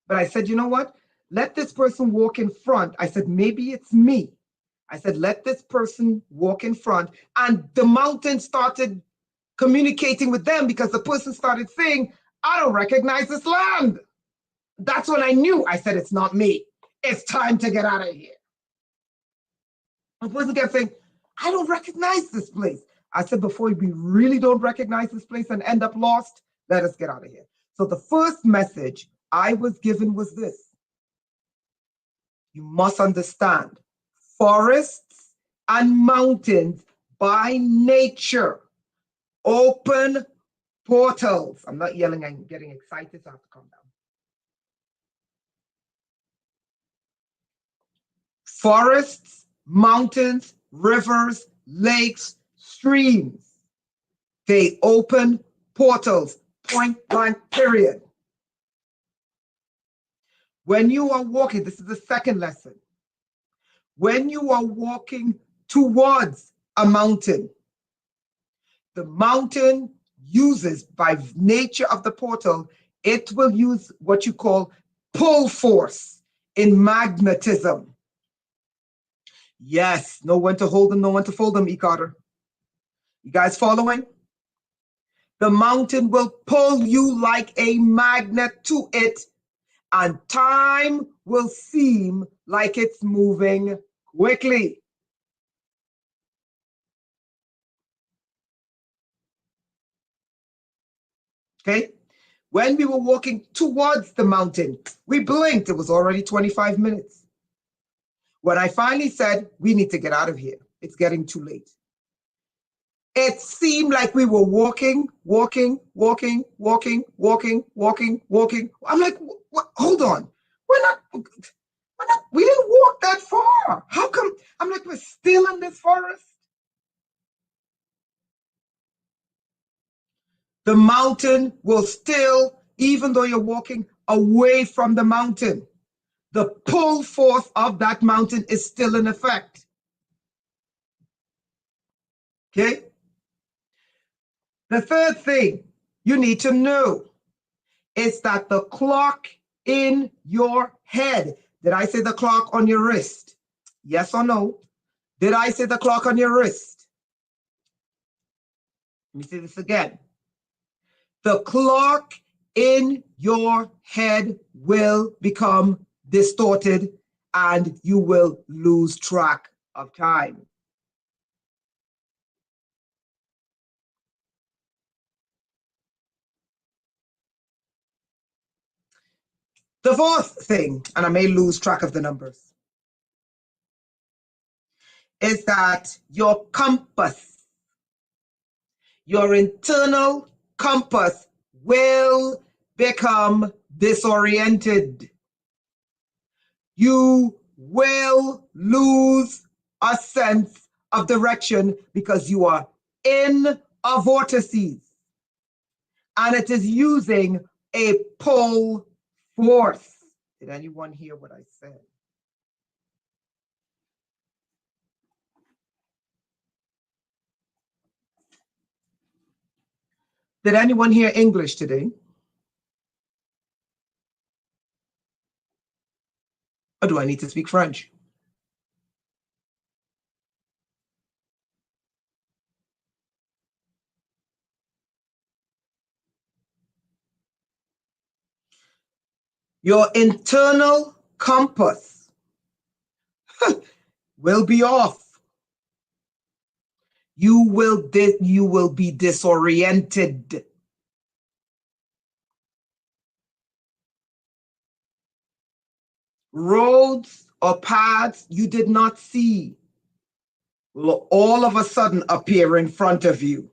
But I said, you know what? Let this person walk in front. I said, maybe it's me. I said, let this person walk in front. And the mountain started communicating with them because the person started saying, I don't recognize this land. That's when I knew. I said, it's not me. It's time to get out of here. The person kept saying, I don't recognize this place. I said, before we really don't recognize this place and end up lost, let us get out of here. So the first message I was given was this. You must understand, forests and mountains by nature open portals. I'm not yelling, I'm getting excited, so I have to calm down. Forests, mountains, rivers, lakes, streams, they open portals, point blank, period. When you are walking, this is the second lesson. When you are walking towards a mountain, the mountain uses, by nature of the portal, it will use what you call pull force in magnetism. Yes, know when to hold them, know when to fold them, E. Carter. You guys following? The mountain will pull you like a magnet to it, and time will seem like it's moving quickly. Okay? When we were walking towards the mountain, we blinked. It was already 25 minutes. When I finally said, we need to get out of here, it's getting too late. It seemed like we were walking. I'm like, what? Hold on. We didn't walk that far. How come? I'm like, we're still in this forest. The mountain will still, even though you're walking away from the mountain, the pull force of that mountain is still in effect. Okay? The third thing you need to know is that the clock in your head, did I say the clock on your wrist? Yes or no? Did I say the clock on your wrist? Let me say this again. The clock in your head will become distorted and you will lose track of time. The fourth thing, and I may lose track of the numbers, is that your compass, your internal compass, will become disoriented. You will lose a sense of direction because you are in of vortices. And it is using a pull force. Did anyone hear what I said? Did anyone hear English today? Or do I need to speak French? Your internal compass will be off. You will be disoriented. Roads or paths you did not see will all of a sudden appear in front of you.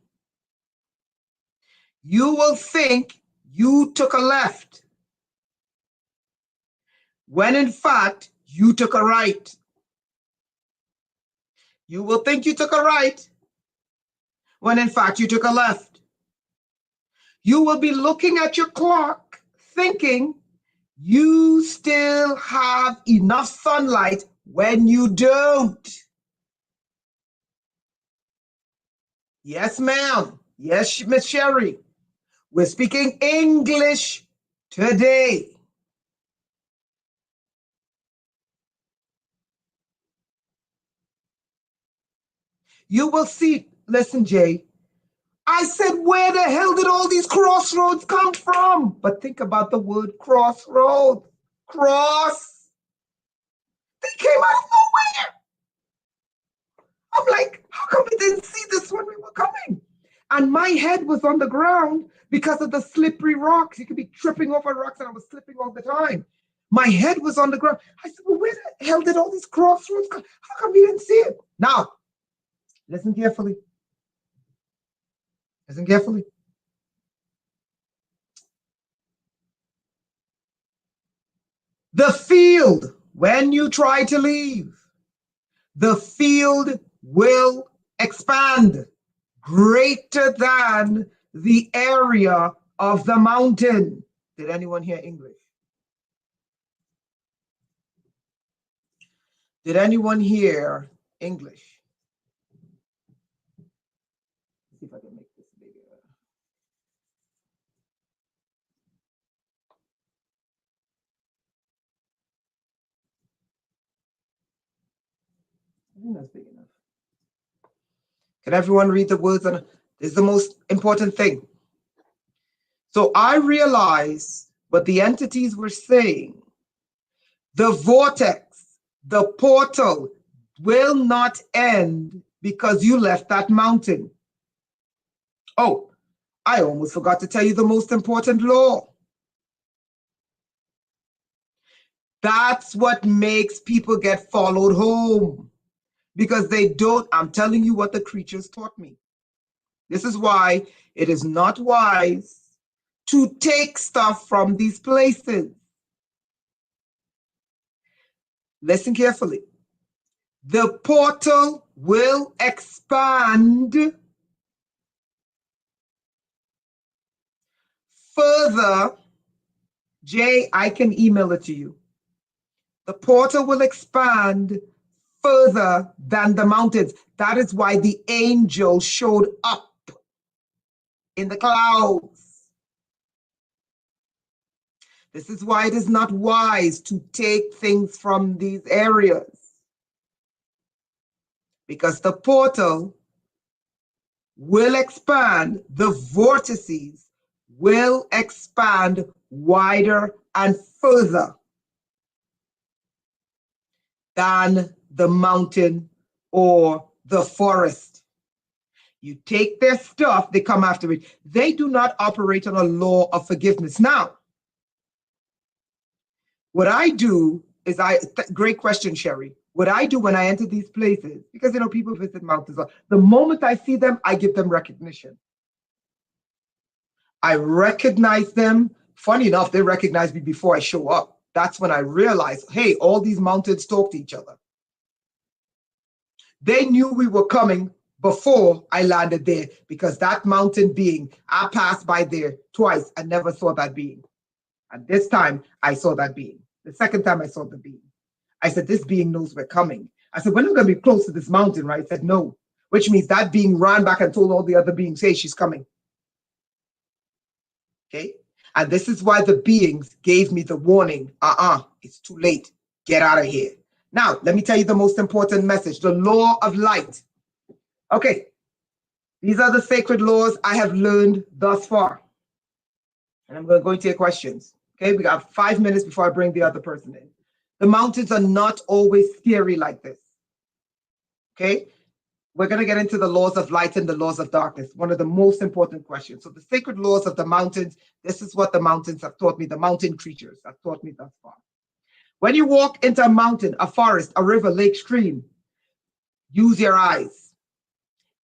You will think you took a left, when in fact you took a right. You will think you took a right, when in fact you took a left. You will be looking at your clock thinking you still have enough sunlight when you don't. Yes, ma'am. Yes, Miss Sherry. We're speaking English today. You will see, listen, Jay, I said, where the hell did all these crossroads come from? But think about the word crossroads. Cross. They came out of nowhere. I'm like, how come we didn't see this when we were coming? And my head was on the ground because of the slippery rocks. You could be tripping over rocks, and I was slipping all the time. My head was on the ground. I said, well, where the hell did all these crossroads come? How come we didn't see it? Now, listen carefully. Listen carefully. The field, when you try to leave, the field will expand greater than the area of the mountain. Did anyone hear English? Did anyone hear English? Let's see if I can make this bigger. I think that's big enough. Can everyone read the words? This is the most important thing. So I realized what the entities were saying. The vortex, the portal will not end because you left that mountain. Oh, I almost forgot to tell you the most important law. That's what makes people get followed home, because they don't. I'm telling you what the creatures taught me. This is why it is not wise to take stuff from these places. Listen carefully. The portal will expand further. Jay, I can email it to you. The portal will expand further than the mountains. That is why the angel showed up in the clouds. This is why it is not wise to take things from these areas, because the portal will expand, the vortices will expand wider and further than the mountain or the forest. You take their stuff, they come after it. They do not operate on a law of forgiveness. Now, what I do is great question, Sherry. What I do when I enter these places, because people visit mountains, the moment I see them, I give them recognition. I recognize them. Funny enough, they recognize me before I show up. That's when I realize, hey, all these mountains talk to each other. They knew we were coming before I landed there, because that mountain being, I passed by there twice and never saw that being. And this time I saw that being. The second time I saw the being. I said, this being knows we're coming. I said, we're not going to be close to this mountain, right? He said, no, which means that being ran back and told all the other beings, hey, she's coming. Okay. And this is why the beings gave me the warning, it's too late. Get out of here. Now, let me tell you the most important message, the law of light. Okay. These are the sacred laws I have learned thus far. And I'm going to go into your questions. Okay. We got 5 minutes before I bring the other person in. The mountains are not always scary like this. Okay. We're going to get into the laws of light and the laws of darkness, one of the most important questions. So the sacred laws of the mountains, this is what the mountains have taught me, the mountain creatures have taught me thus far. When you walk into a mountain, a forest, a river, lake, stream, use your eyes.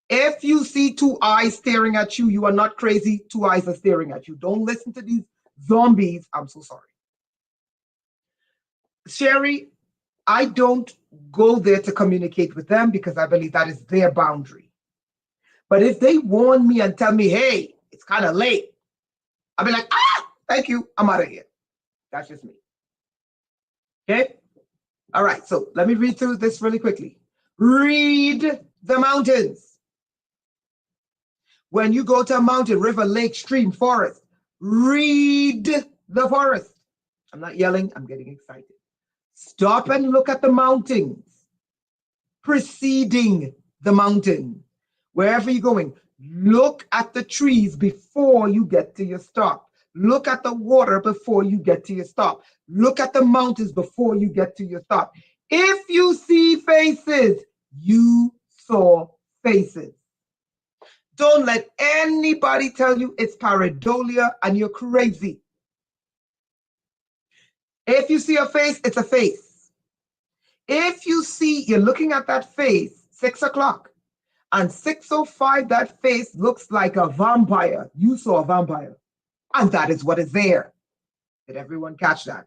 If you see two eyes staring at you, you are not crazy. Two eyes are staring at you. Don't listen to these zombies. I'm so sorry. Sherry, I don't go there to communicate with them because I believe that is their boundary. But if they warn me and tell me, hey, it's kind of late, I'll be like, thank you, I'm out of here. That's just me. Okay? All right, so let me read through this really quickly. Read the mountains. When you go to a mountain, river, lake, stream, forest, read the forest. I'm not yelling, I'm getting excited. Stop and look at the mountains preceding the mountain. Wherever you're going, look at the trees before you get to your stop. Look at the water before you get to your stop. Look at the mountains before you get to your stop. If you see faces, you saw faces. Don't let anybody tell you it's pareidolia and you're crazy. If you see a face, it's a face. If you see, you're looking at that face, 6 o'clock, and 6:05, that face looks like a vampire. You saw a vampire. And that is what is there. Did everyone catch that?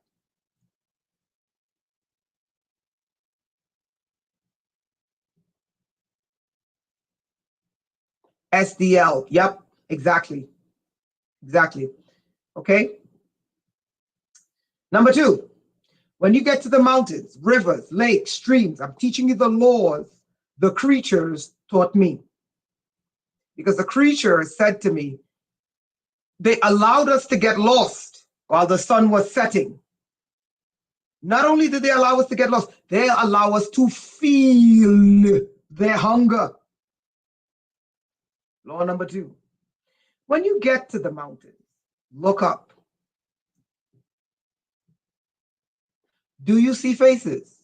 SDL. Yep, exactly. Exactly. Okay. Number 2, when you get to the mountains, rivers, lakes, streams, I'm teaching you the laws the creatures taught me. Because the creatures said to me, they allowed us to get lost while the sun was setting. Not only did they allow us to get lost, they allow us to feel their hunger. Law number 2, when you get to the mountains, look up. Do you see faces?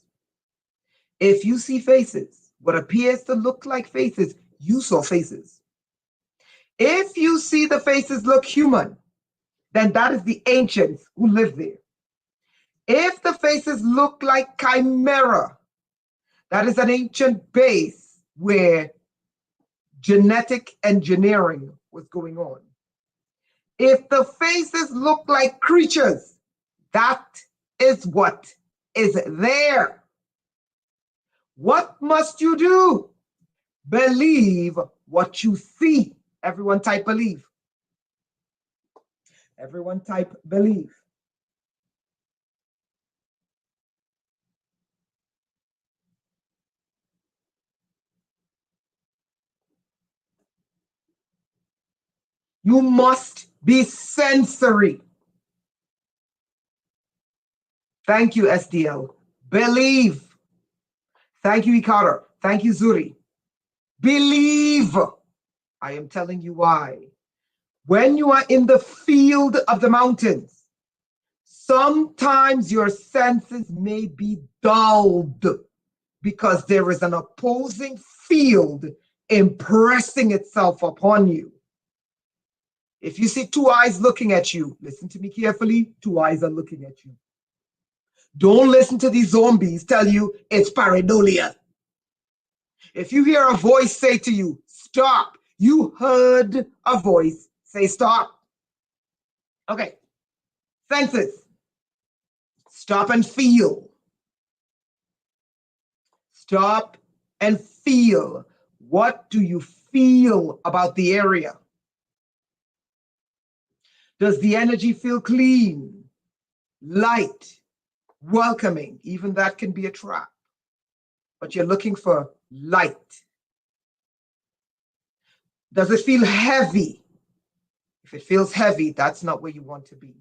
If you see faces, what appears to look like faces, you saw faces. If you see the faces look human, then that is the ancients who lived there. If the faces look like chimera, that is an ancient base where genetic engineering was going on. If the faces look like creatures, that is what is there. What must you do? Believe what you see. Everyone type believe. Everyone type believe. You must be sensory. Thank you, SDL. Believe. Thank you, Ikara. Thank you, Zuri. Believe. I am telling you why. When you are in the field of the mountains, sometimes your senses may be dulled because there is an opposing field impressing itself upon you. If you see two eyes looking at you, listen to me carefully, two eyes are looking at you. Don't listen to these zombies tell you it's pareidolia. If you hear a voice say to you, stop, you heard a voice say stop. Okay, senses. Stop and feel. Stop and feel. What do you feel about the area? Does the energy feel clean, light, welcoming? Even that can be a trap, but you're looking for light. Does it feel heavy? If it feels heavy, that's not where you want to be.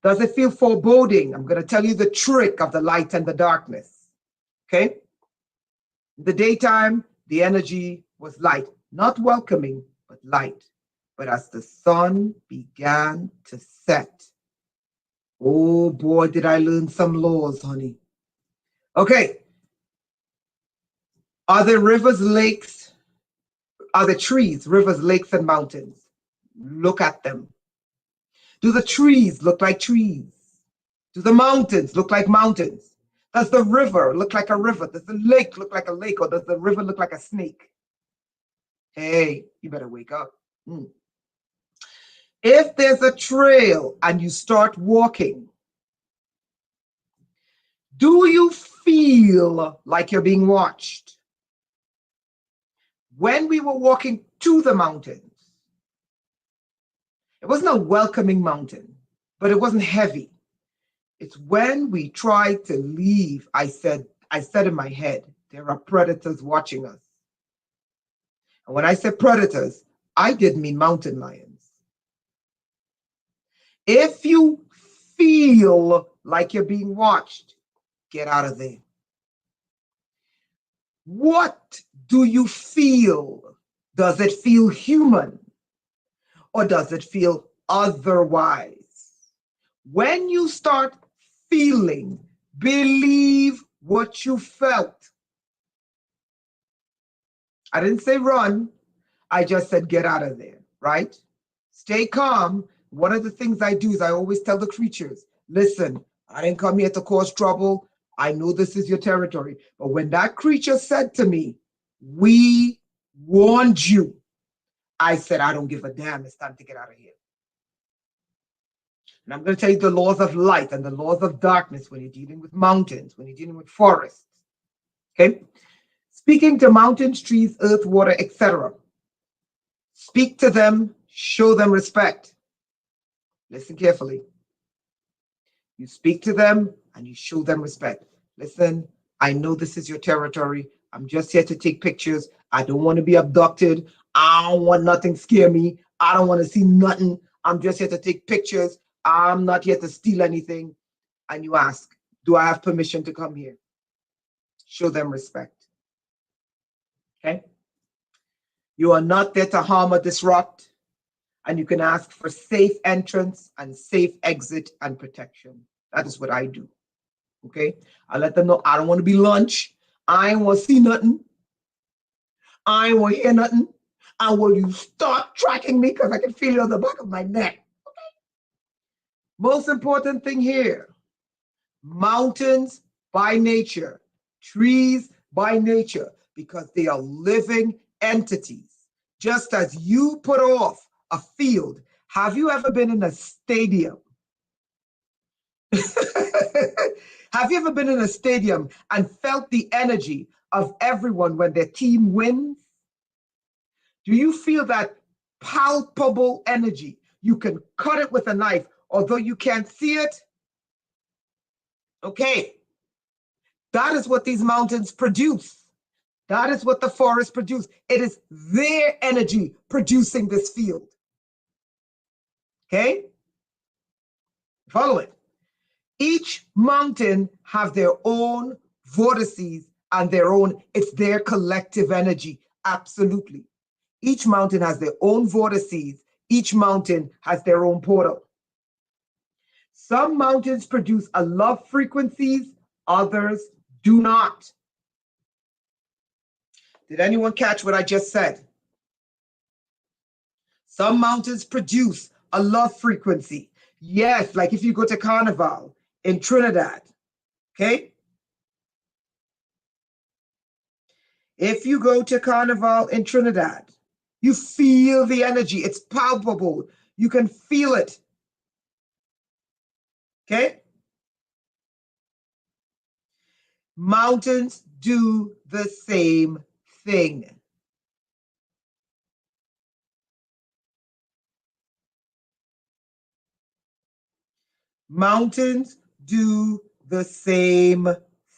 Does it feel foreboding? I'm going to tell you the trick of the light and the darkness. Okay? In the daytime, the energy was light, not welcoming, but light. But as the sun began to set, oh boy, did I learn some laws, honey. Okay. Are there rivers, lakes? Are there trees, rivers, lakes, and mountains? Look at them. Do the trees look like trees? Do the mountains look like mountains? Does the river look like a river? Does the lake look like a lake? Or does the river look like a snake? Hey, you better wake up. If there's a trail and you start walking, do you feel like you're being watched? When we were walking to the mountains, it wasn't a welcoming mountain, but it wasn't heavy. It's when we tried to leave, I said in my head, there are predators watching us. And when I said predators, I didn't mean mountain lions. If you feel like you're being watched, get out of there. What do you feel? Does it feel human? Or does it feel otherwise? When you start feeling, believe what you felt. I didn't say run. I just said get out of there, right? Stay calm. One of the things I do is I always tell the creatures, listen, I didn't come here to cause trouble. I know this is your territory. But when that creature said to me, we warned you, I said, I don't give a damn. It's time to get out of here. And I'm going to tell you the laws of light and the laws of darkness when you're dealing with mountains, when you're dealing with forests. Okay? Speaking to mountains, trees, earth, water, etc. Speak to them, show them respect. Listen carefully. You speak to them and you show them respect. Listen, I know this is your territory. I'm just here to take pictures. I don't want to be abducted. I don't want nothing scare me. I don't want to see nothing. I'm just here to take pictures. I'm not here to steal anything. And you ask, do I have permission to come here? Show them respect. Okay? You are not there to harm or disrupt. And you can ask for safe entrance and safe exit and protection. That is what I do. Okay? I let them know I don't want to be lunch. I ain't want to see nothing. I ain't want to hear nothing. And will you start tracking me because I can feel it on the back of my neck? Okay? Most important thing here, mountains by nature, trees by nature, because they are living entities. Just as you put off a field, have you ever been in a stadium? Have you ever been in a stadium and felt the energy of everyone when their team wins? Do you feel that palpable energy? You can cut it with a knife, although you can't see it. Okay. That is what these mountains produce. That is what the forests produce. It is their energy producing this field. Okay? Follow it. Each mountain have their own vortices and it's their collective energy. Absolutely. Each mountain has their own vortices. Each mountain has their own portal. Some mountains produce a love frequencies, others do not. Did anyone catch what I just said? Some mountains produce a love frequency. Yes, like if you go to Carnival in Trinidad, okay? If you go to Carnival in Trinidad, you feel the energy. It's palpable. You can feel it. Okay? Mountains do the same thing. Mountains do the same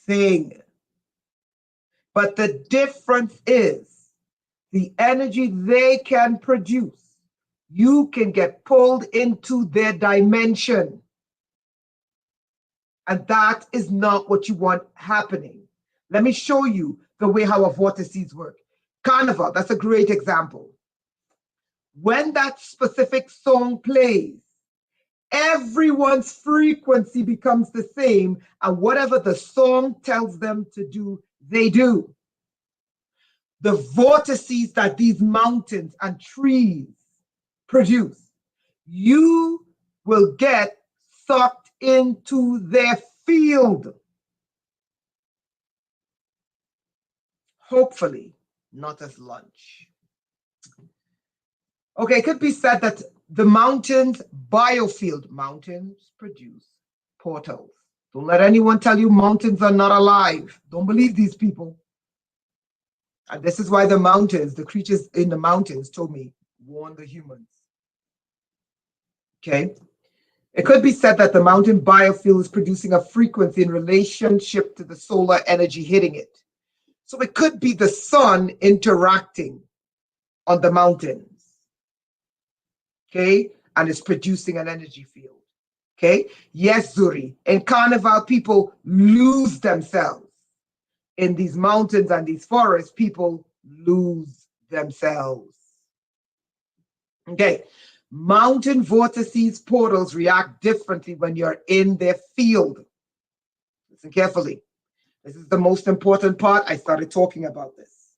thing. But the difference is the energy they can produce. You can get pulled into their dimension. And that is not what you want happening. Let me show you the way how a vortices work. Carnival, that's a great example. When that specific song plays, everyone's frequency becomes the same, and whatever the song tells them to do, they do. The vortices that these mountains and trees produce, you will get sucked into their field. Hopefully, not as lunch. Okay, it could be said that the mountains biofield, mountains produce portals. Don't let anyone tell you mountains are not alive. Don't believe these people. And this is why the mountains, the creatures in the mountains told me, warn the humans. Okay. It could be said that the mountain biofield is producing a frequency in relationship to the solar energy hitting it. So it could be the sun interacting on the mountains. Okay. And it's producing an energy field. Okay. Yes, Zuri. In Carnival, people lose themselves. In these mountains and these forests, people lose themselves. Okay. Mountain vortices portals react differently when you're in their field. Listen carefully. This is the most important part. I started talking about this.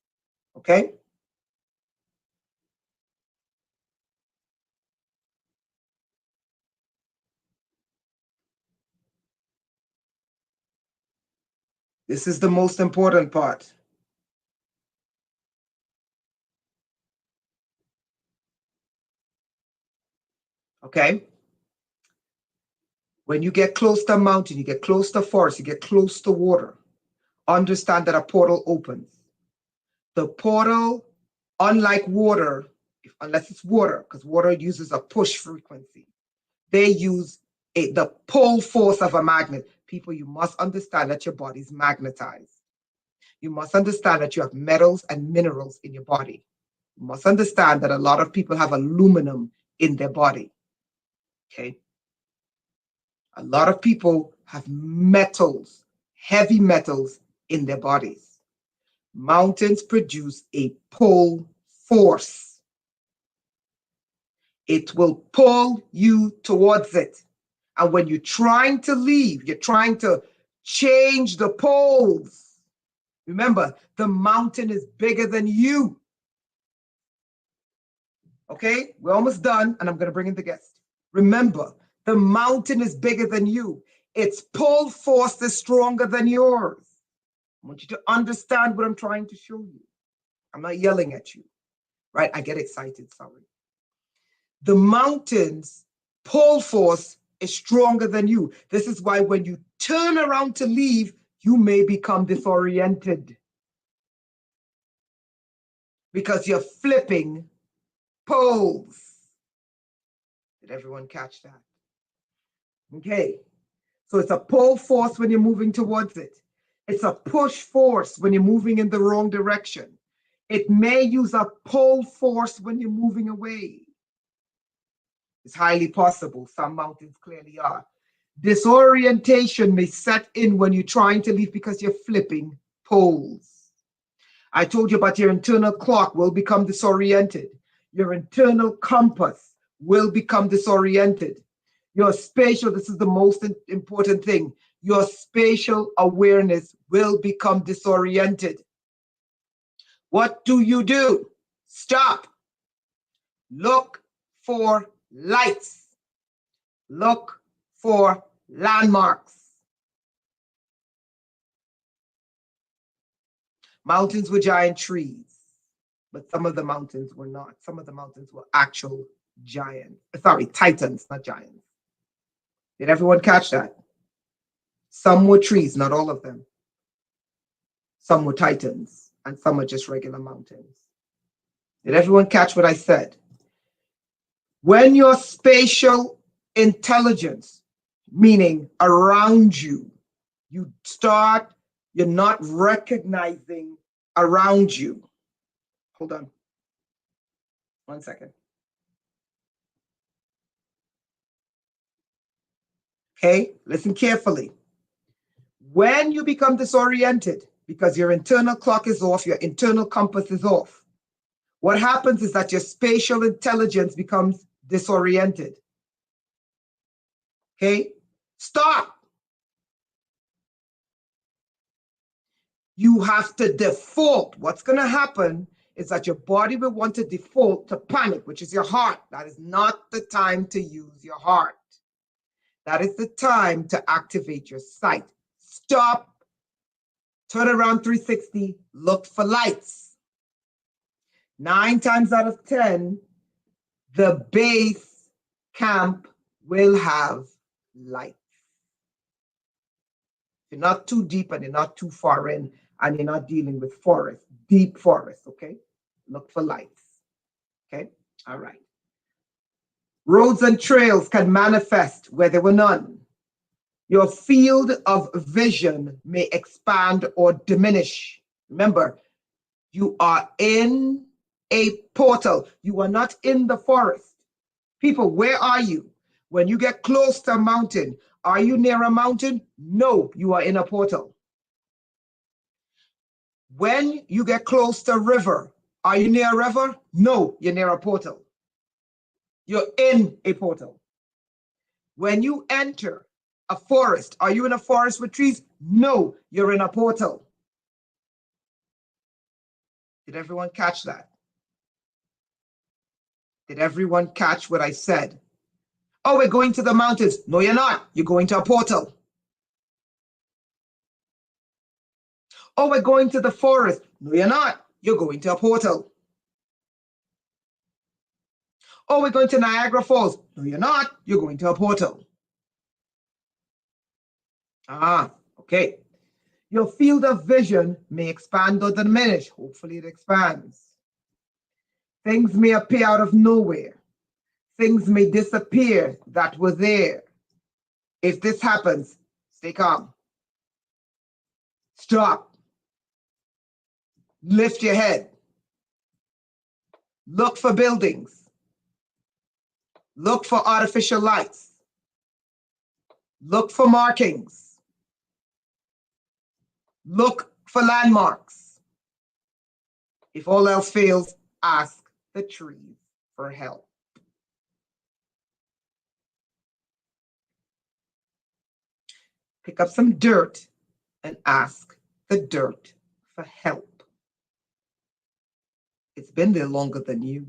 Okay. This is the most important part. Okay. When you get close to a mountain, you get close to forest, you get close to water, understand that a portal opens. The portal, unlike water, unless it's water, because water uses a push frequency, they use the pull force of a magnet. People, you must understand that your body is magnetized. You must understand that you have metals and minerals in your body. You must understand that a lot of people have aluminum in their body. Okay. A lot of people have metals, heavy metals in their bodies. Mountains produce a pull force. It will pull you towards it. And when you're trying to leave, you're trying to change the poles. Remember, the mountain is bigger than you. Okay, we're almost done, and I'm going to bring in the guest. Remember, the mountain is bigger than you. Its pull force is stronger than yours. I want you to understand what I'm trying to show you. I'm not yelling at you, right? I get excited, sorry. The mountain's pull force is stronger than you. This is why when you turn around to leave, you may become disoriented because you're flipping poles. Did everyone catch that? Okay. So it's a pull force when you're moving towards it. It's a push force when you're moving in the wrong direction. It may use a pull force when you're moving away. It's highly possible. Some mountains clearly are. Disorientation may set in when you're trying to leave because you're flipping poles. I told you about your internal clock will become disoriented. Your internal compass will become disoriented. Your spatial, this is the most important thing, your spatial awareness will become disoriented. What do? Stop. Look for lights. Look for landmarks. Mountains were giant trees, but some of the mountains were not. Some of the mountains were actual giants. Sorry, titans, not giants. Did everyone catch that? Some were trees, not all of them. Some were titans, and some are just regular mountains. Did everyone catch what I said? When your spatial intelligence, meaning around you. You're not recognizing around you. Hold on 1 second. Okay, listen carefully. When you become disoriented because your internal clock is off, your internal compass is off, what happens is that your spatial intelligence becomes disoriented. Okay, stop. You have to default. What's going to happen is that your body will want to default to panic, which is your heart. That is not the time to use your heart. That is the time to activate your sight. Stop, turn around 360, look for lights. 9 times out of 10, the base camp will have lights. You're not too deep and you're not too far in, and you're not dealing with forest, deep forest, okay? Look for lights, okay? All right. Roads and trails can manifest where there were none. Your field of vision may expand or diminish. Remember, you are in a portal. You are not in the forest. People, where are you? When you get close to a mountain, are you near a mountain? No, you are in a portal. When you get close to a river, are you near a river? No, you're near a portal. You're in a portal. When you enter a forest, are you in a forest with trees? No, you're in a portal. Did everyone catch that? Did everyone catch what I said? Oh, we're going to the mountains. No, you're not. You're going to a portal. Oh, we're going to the forest. No, you're not. You're going to a portal. Oh, we're going to Niagara Falls. No, you're not. You're going to a portal. Ah, okay. Your field of vision may expand or diminish. Hopefully it expands. Things may appear out of nowhere. Things may disappear that were there. If this happens, stay calm. Stop. Lift your head. Look for buildings. Look for artificial lights. Look for markings. Look for landmarks. If all else fails, ask the trees for help. Pick up some dirt and ask the dirt for help. It's been there longer than you.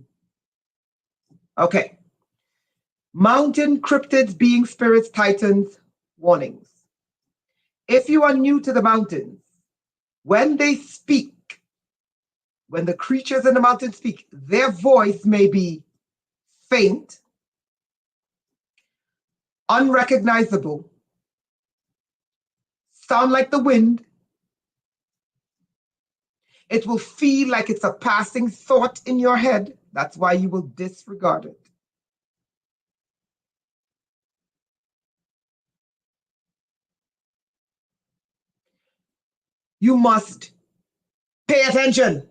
Okay. Mountain cryptids, being spirits, titans, warnings. If you are new to the mountains, when they speak, when the creatures in the mountains speak, their voice may be faint, unrecognizable, sound like the wind. It will feel like it's a passing thought in your head. That's why you will disregard it. You must pay attention.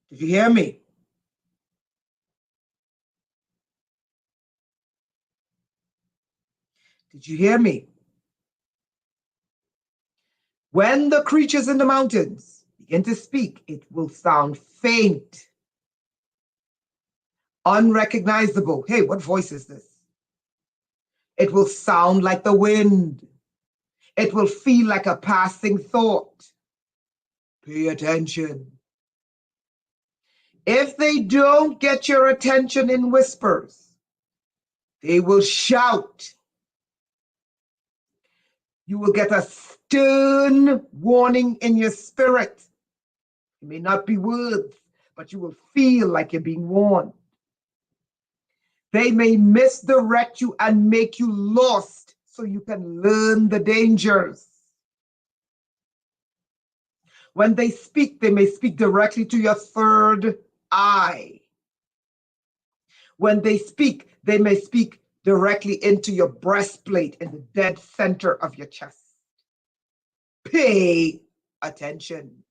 Did you hear me? Did you hear me? When the creatures in the mountains begin to speak, it will sound faint, unrecognizable. Hey, what voice is this? It will sound like the wind. It will feel like a passing thought. Pay attention. If they don't get your attention in whispers, they will shout. You will get a stern warning in your spirit. It may not be words, but you will feel like you're being warned. They may misdirect you and make you lost so you can learn the dangers. When they speak, they may speak directly to your third eye. When they speak, they may speak directly into your breastplate in the dead center of your chest. Pay attention.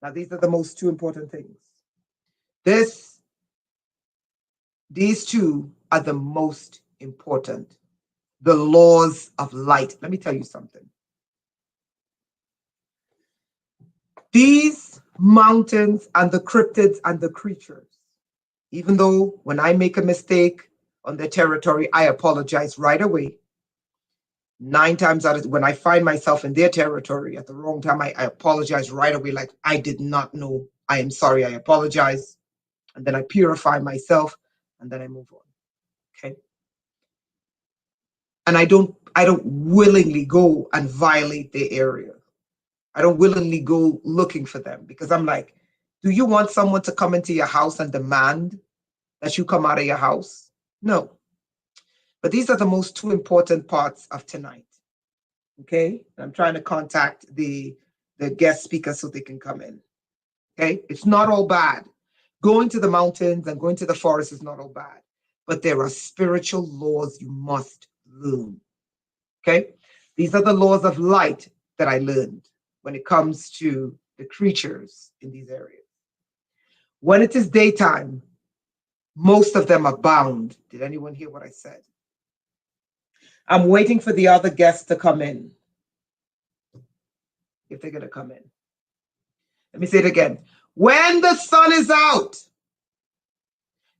Now, these are the most two important things. These two are the most important. The laws of light. Let me tell you something. These mountains and the cryptids and the creatures, even though when I make a mistake on their territory, I apologize right away. 9 times out of when I find myself in their territory at the wrong time, I apologize right away. Like, I did not know. I am sorry. I apologize. And then I purify myself and then I move on. Okay. And I don't willingly go and violate their area. I don't willingly go looking for them because I'm like, do you want someone to come into your house and demand that you come out of your house? No. But these are the most two important parts of tonight. Okay. I'm trying to contact the guest speaker so they can come in. Okay. It's not all bad. Going to the mountains and going to the forest is not all bad. But there are spiritual laws you must learn. Okay. These are the laws of light that I learned when it comes to the creatures in these areas. When it is daytime, most of them are bound. Did anyone hear what I said? I'm waiting for the other guests to come in. If they're going to come in. Let me say it again. When the sun is out,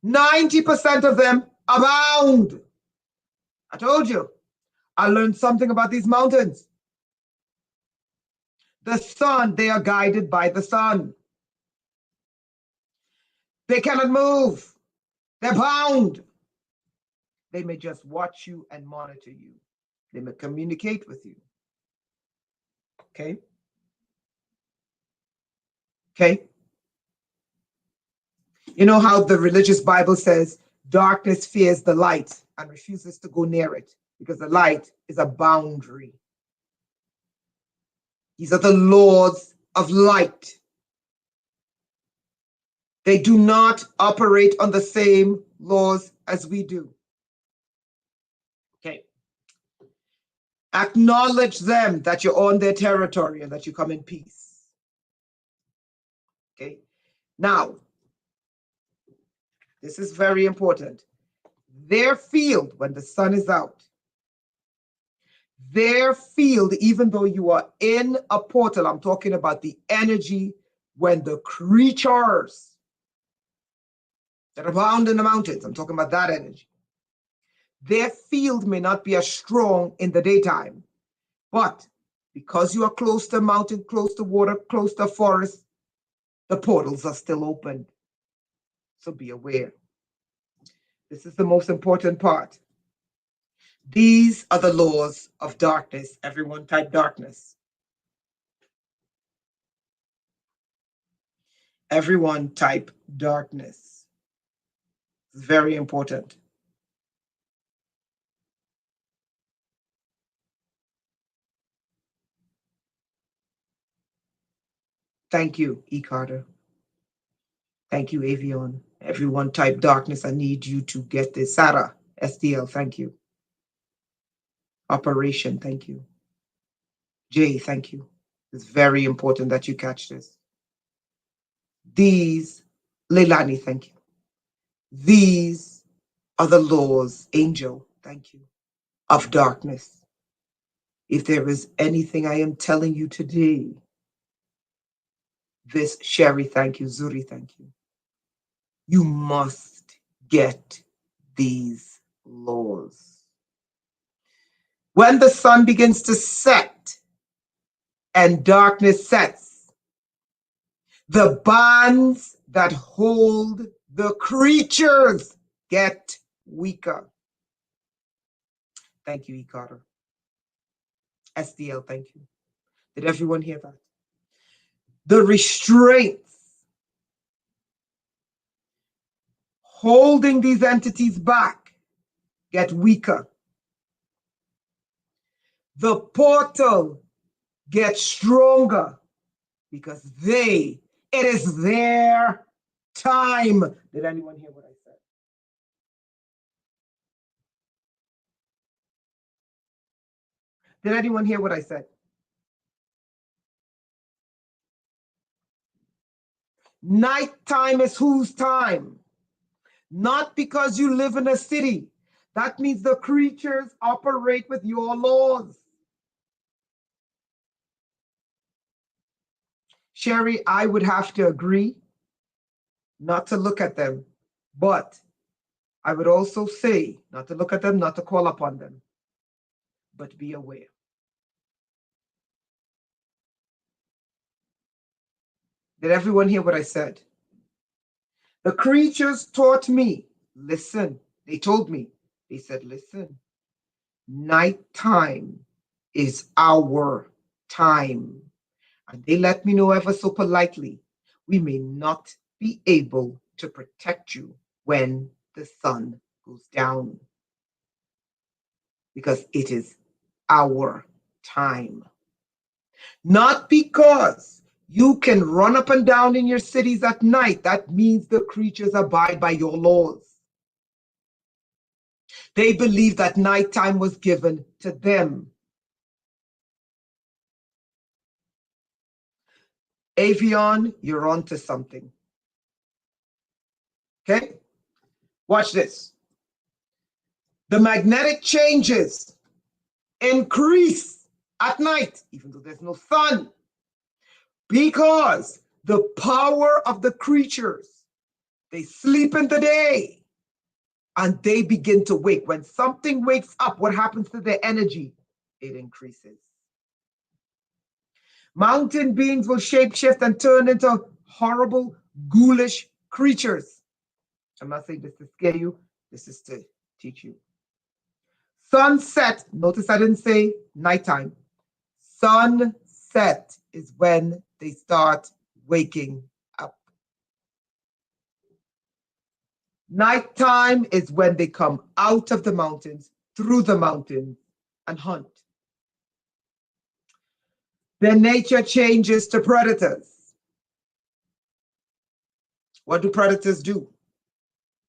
90% of them are bound. I told you. I learned something about these mountains. The sun, they are guided by the sun. They cannot move. They're bound. They may just watch you and monitor you. They may communicate with you. Okay? Okay? You know how the religious Bible says darkness fears the light and refuses to go near it because the light is a boundary. These are the laws of light. They do not operate on the same laws as we do. Okay. Acknowledge them that you're on their territory and that you come in peace. Okay. Now, this is very important. Their field, when the sun is out, their field, even though you are in a portal, I'm talking about the energy when the creatures that are bound in the mountains, I'm talking about that energy. Their field may not be as strong in the daytime, but because you are close to mountain, close to water, close to forest, the portals are still open. So be aware. This is the most important part. These are the laws of darkness. Everyone type darkness. Everyone type darkness. It's very important. Thank you, E. Carter. Thank you, Avion. Everyone type darkness. I need you to get this. Sarah, SDL, thank you. Operation, thank you. Jay, thank you. It's very important that you catch this. These, Leilani, thank you. These are the laws, Angel, thank you, of darkness. If there is anything I am telling you today, this, Sherry, thank you. Zuri, thank you. You must get these laws. When the sun begins to set and darkness sets, the bonds that hold the creatures get weaker. Thank you, E. Carter. SDL, thank you. Did everyone hear that? The restraints holding these entities back get weaker. The portal get stronger because it is their time. Did anyone hear what I said? Did anyone hear what I said? Nighttime is whose time? Not because you live in a city. That means the creatures operate with your laws. Sherry, I would have to agree not to look at them, but I would also say not to look at them, not to call upon them, but be aware. Did everyone hear what I said? The creatures taught me, listen. They told me, they said, listen, nighttime is our time. And they let me know ever so politely, we may not be able to protect you when the sun goes down because it is our time. Not because you can run up and down in your cities at night. That means the creatures abide by your laws. They believe that nighttime was given to them. Avion, you're on to something. Okay? Watch this. The magnetic changes increase at night, even though there's no sun, because the power of the creatures, they sleep in the day and they begin to wake. When something wakes up, what happens to their energy? It increases. Mountain beings will shapeshift and turn into horrible, ghoulish creatures. I'm not saying this to scare you, this is to teach you. Sunset, notice I didn't say nighttime. Sunset is when they start waking up. Nighttime is when they come out of the mountains, through the mountains, and hunt. Their nature changes to predators. What do predators do?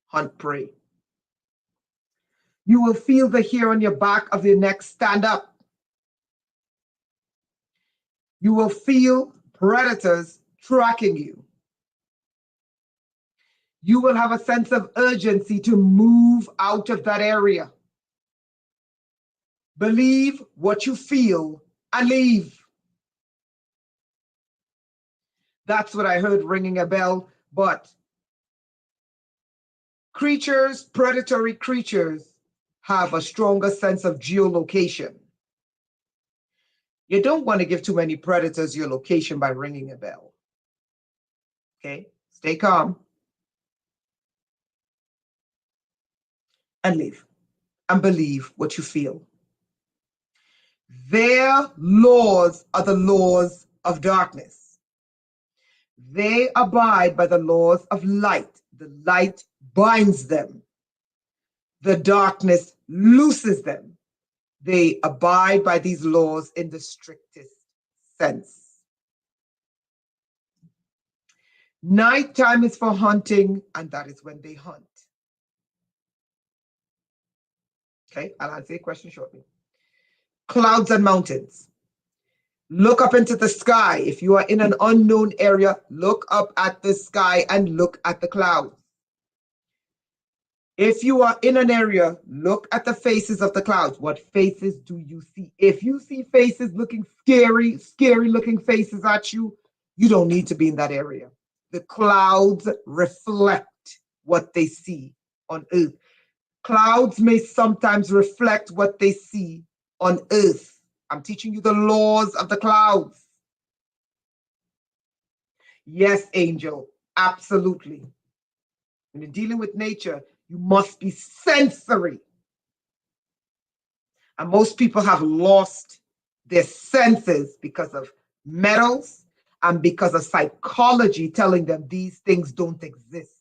Hunt prey. You will feel the hair on your back of your neck stand up. You will feel predators tracking you. You will have a sense of urgency to move out of that area. Believe what you feel and leave. That's what I heard ringing a bell, but creatures, predatory creatures, have a stronger sense of geolocation. You don't want to give too many predators your location by ringing a bell. Okay, stay calm and leave and believe what you feel. Their laws are the laws of darkness. They abide by the laws of light. The light binds them. The darkness looses them. They abide by these laws in the strictest sense. Nighttime is for hunting, and that is when they hunt. Okay, I'll answer your question shortly. Clouds and mountains. Look up into the sky. If you are in an unknown area, look up at the sky and look at the clouds. If you are in an area, look at the faces of the clouds. What faces do you see? If you see faces looking scary, scary looking faces at you, you don't need to be in that area. The clouds reflect what they see on earth. Clouds may sometimes reflect what they see on earth. I'm teaching you the laws of the clouds. Yes, Angel, absolutely. When you're dealing with nature, you must be sensory. And most people have lost their senses because of metals and because of psychology telling them these things don't exist.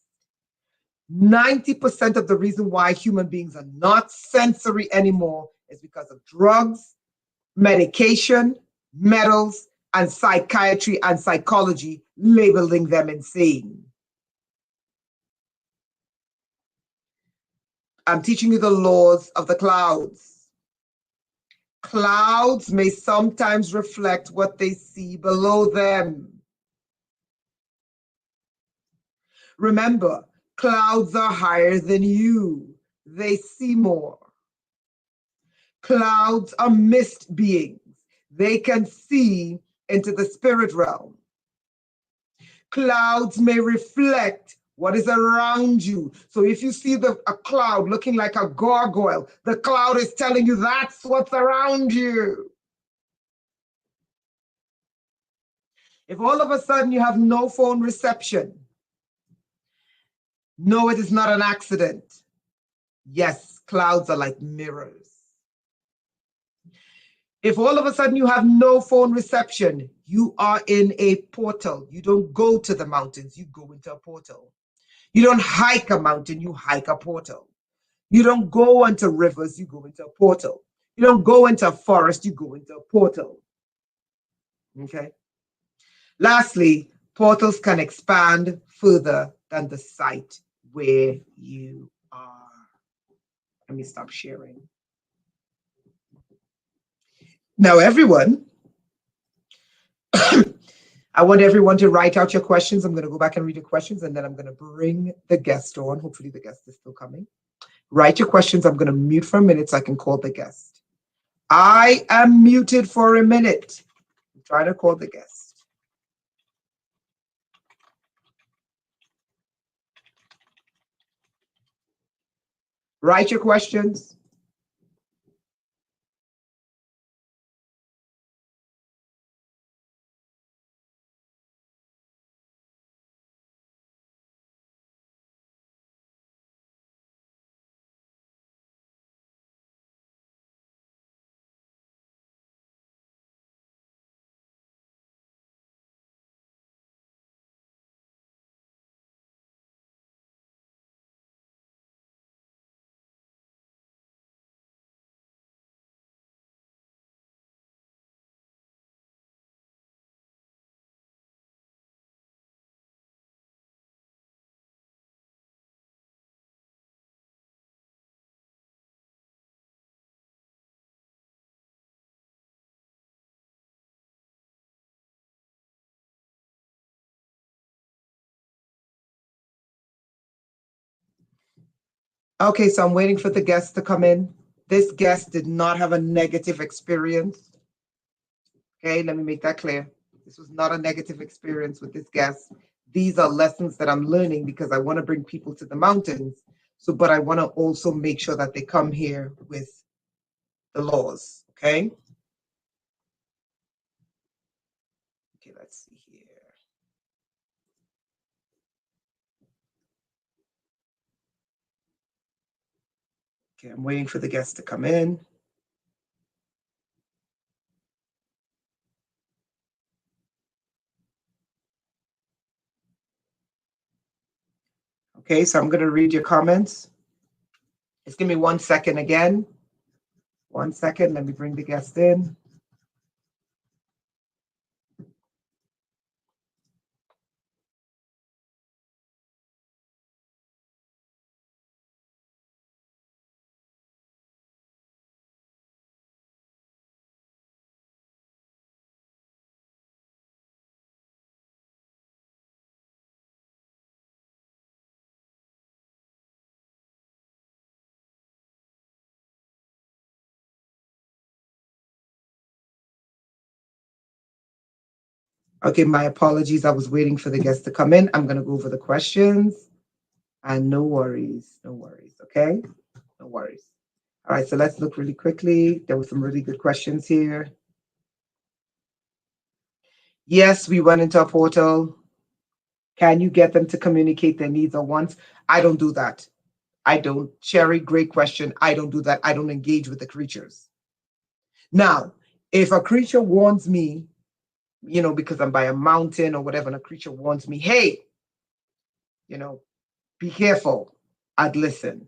90% of the reason why human beings are not sensory anymore is because of drugs, medication, metals, and psychiatry and psychology, labeling them insane. I'm teaching you the laws of the clouds. Clouds may sometimes reflect what they see below them. Remember, clouds are higher than you. They see more. Clouds are mist beings. They can see into the spirit realm. Clouds may reflect what is around you. So if you see a cloud looking like a gargoyle, the cloud is telling you that's what's around you. If all of a sudden you have no phone reception, no, it is not an accident. Yes, clouds are like mirrors. If all of a sudden you have no phone reception, you are in a portal. You don't go to the mountains, you go into a portal. You don't hike a mountain, you hike a portal. You don't go into rivers, you go into a portal. You don't go into a forest, you go into a portal. Okay? Lastly, portals can expand further than the site where you are. Let me stop sharing. Now, everyone, I want everyone to write out your questions. I'm going to go back and read your questions, and then I'm going to bring the guest on. Hopefully, the guest is still coming. Write your questions. I'm going to mute for a minute so I can call the guest. I am muted for a minute. I'm trying to call the guest. Write your questions. Okay, so I'm waiting for the guest to come in. This guest did not have a negative experience. Okay, let me make that clear. This was not a negative experience with this guest. These are lessons that I'm learning because I want to bring people to the mountains. So, but I want to also make sure that they come here with the laws. Okay. Okay, let's see here. Okay, I'm waiting for the guest to come in. Okay, so I'm going to read your comments. Just give me 1 second again. 1 second. Let me bring the guest in. Okay, my apologies. I was waiting for the guest to come in. I'm going to go over the questions. And no worries, okay? No worries. All right, so let's look really quickly. There were some really good questions here. Yes, we went into a portal. Can you get them to communicate their needs or wants? I don't do that. I don't. Sherry, great question. I don't do that. I don't engage with the creatures. Now, if a creature warns me, because I'm by a mountain or whatever, and a creature warns me, hey, be careful, I'd listen.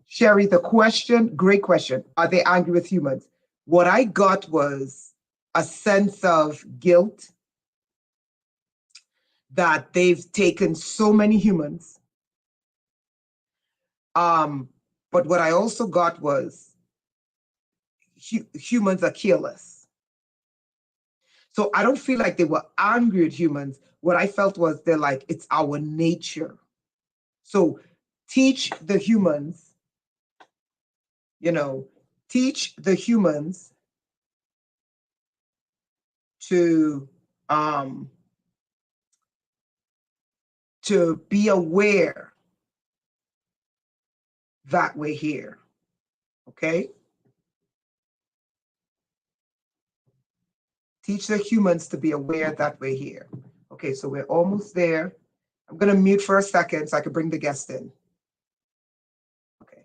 Sherry, the question, great question. Are they angry with humans? What I got was a sense of guilt that they've taken so many humans. Um, but what I also got was humans are careless. So I don't feel like they were angry at humans. What I felt was they're like, it's our nature. So teach the humans, you know, teach the humans to um to be aware that we're here. Okay? Teach the humans to be aware that we're here. Okay, so we're almost there. I'm gonna mute for a second so I can bring the guest in. Okay.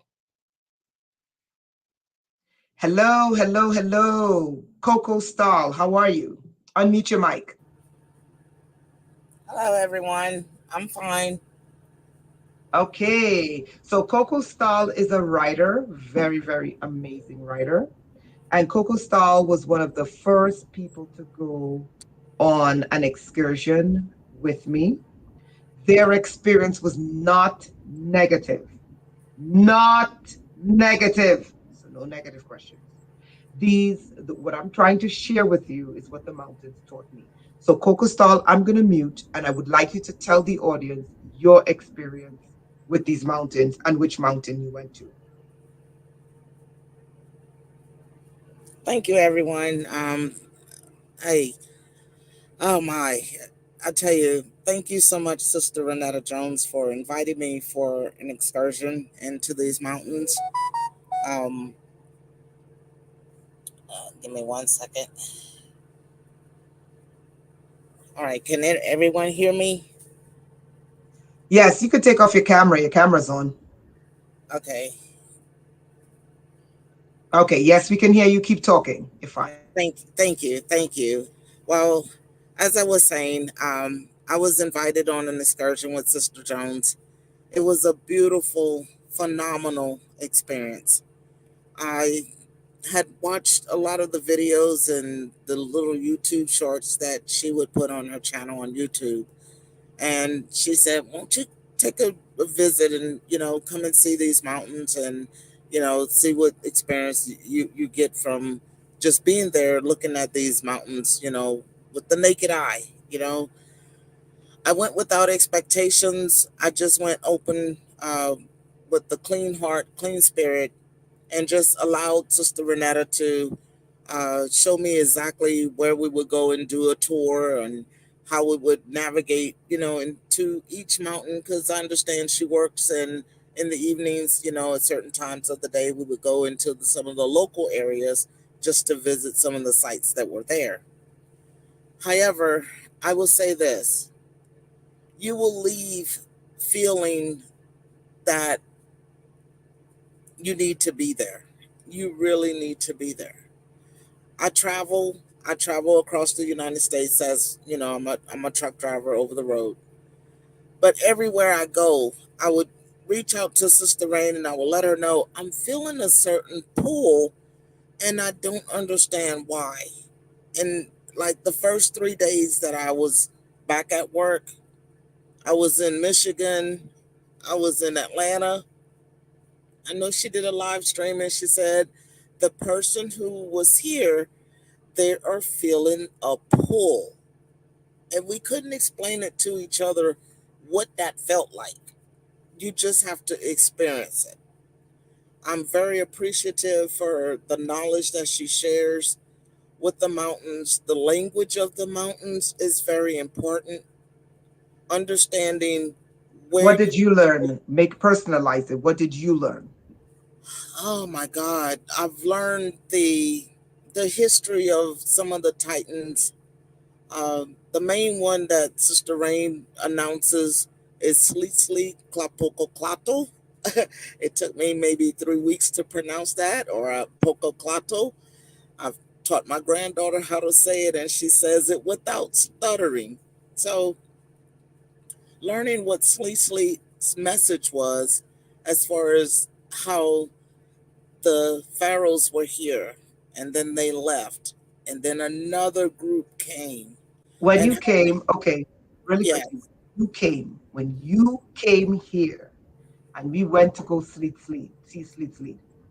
Hello, hello, hello. Coco Stahl, how are you? Unmute your mic. Hello, everyone. I'm fine. Okay, so Coco Stahl is a writer, very, very amazing writer. And Coco Stahl was one of the first people to go on an excursion with me. Their experience was not negative, not negative. So, no negative questions. What I'm trying to share with you is what the mountains taught me. So, Coco Stahl, I'm going to mute, and I would like you to tell the audience your experience with these mountains and which mountain you went to. Thank you, everyone. Hey, oh my, I tell you, thank you so much, Sister Renetta Jones, for inviting me for an excursion into these mountains. Um, Give me 1 second. All right, can everyone hear me? Yes, you could take off your camera. Your camera's on. Okay. Okay, yes, we can hear you. Keep talking. You're fine. Thank you. Well, as I was saying, I was invited on an excursion with Sister Jones. It was a beautiful, phenomenal experience. I had watched a lot of the videos and the little YouTube shorts that she would put on her channel on YouTube. And she said, won't you take a visit and, come and see these mountains and, see what experience you get from just being there looking at these mountains, with the naked eye, I went without expectations. I just went open with the clean heart, clean spirit, and just allowed Sister Renetta to show me exactly where we would go and do a tour and how we would navigate, into each mountain. Because I understand she works, and in the evenings, at certain times of the day, we would go into some of the local areas just to visit some of the sites that were there. However, I will say this: you will leave feeling that you need to be there. You really need to be there. I travel. I travel across the United States as I'm a truck driver over the road. But everywhere I go, I would reach out to Sister Rain and I will let her know I'm feeling a certain pull and I don't understand why. And like the first 3 days that I was back at work, I was in Michigan, I was in Atlanta. I know she did a live stream and she said the person who was here, they are feeling a pull. And we couldn't explain it to each other what that felt like. You just have to experience it. I'm very appreciative for the knowledge that she shares with the mountains. The language of the mountains is very important. Understanding where What did you you learn? Make personalize it. What did you learn? Oh my God, I've learned the history of some of the titans. The main one that Sister Rain announces is Sleet Sleet Klapokoclato. It took me maybe 3 weeks to pronounce that, or Pococlato. I've taught my granddaughter how to say it, and she says it without stuttering. So, learning what Sleet Sleet's message was as far as how the pharaohs were here and then they left, and then another group came, When and you came, okay, really yeah, quickly, when you came here and we went to go sleet sleet,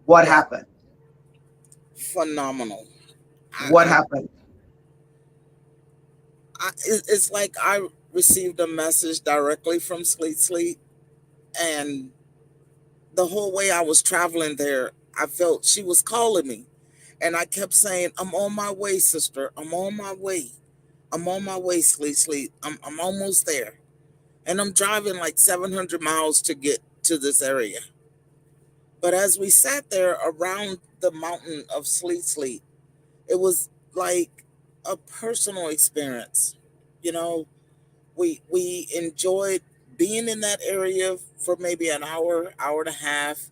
what yeah, happened? phenomenal. What happened? It's like I received a message directly from Sleet Sleet, and the whole way I was traveling there, I felt she was calling me, and I kept saying, "I'm on my way, sister. I'm on my way. I'm on my way, Sleet Sleet. I'm almost there." And I'm driving like 700 miles to get to this area. But as we sat there around the mountain of Sleet Sleet, it was like a personal experience. You know, we enjoyed being in that area for maybe an hour, hour and a half,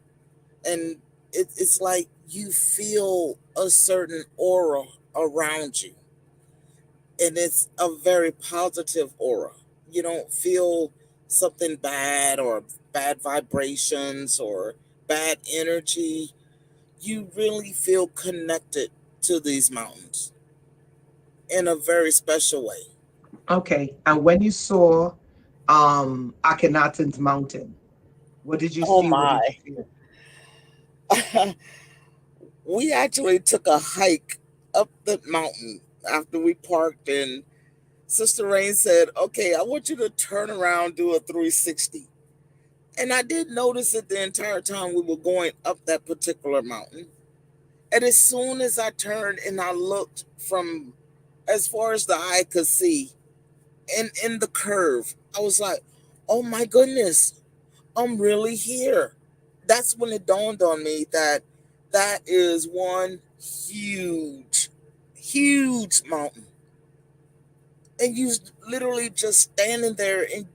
and it's like you feel a certain aura around you, and it's a very positive aura. You don't feel something bad or bad vibrations or bad energy. You really feel connected to these mountains in a very special way. Okay. And when you saw Akhenaten's mountain, what did you Oh see? What my. did you feel? We actually took a hike up the mountain after we parked, and Sister Rain said, "Okay, I want you to turn around, do a 360." And I did notice it the entire time we were going up that particular mountain. And as soon as I turned and I looked from as far as the eye could see and in the curve, I was like, "Oh my goodness, I'm really here." That's when it dawned on me that that is one huge, huge mountain. And you literally just standing there, and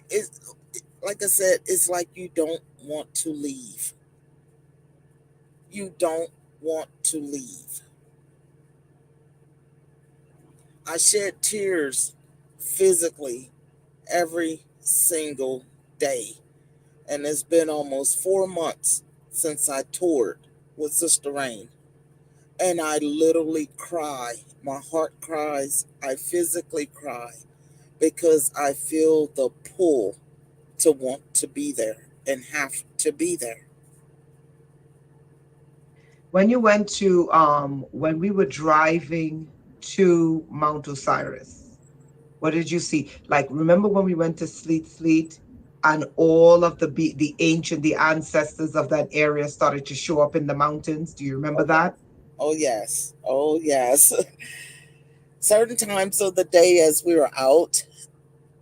it's like I said, it's like you don't want to leave. You don't want to leave. I shed tears physically every single day. And it's been almost 4 months since I toured with Sister Rain. And I literally cry. My heart cries. I physically cry because I feel the pull to want to be there and have to be there. When you went to when we were driving to Mount Osiris, what did you see? Like, remember when we went to Sleet and all of the ancestors of that area started to show up in the mountains? Do you remember Oh, yes. that? Oh, yes. Oh, yes. Certain times of the day as we were out,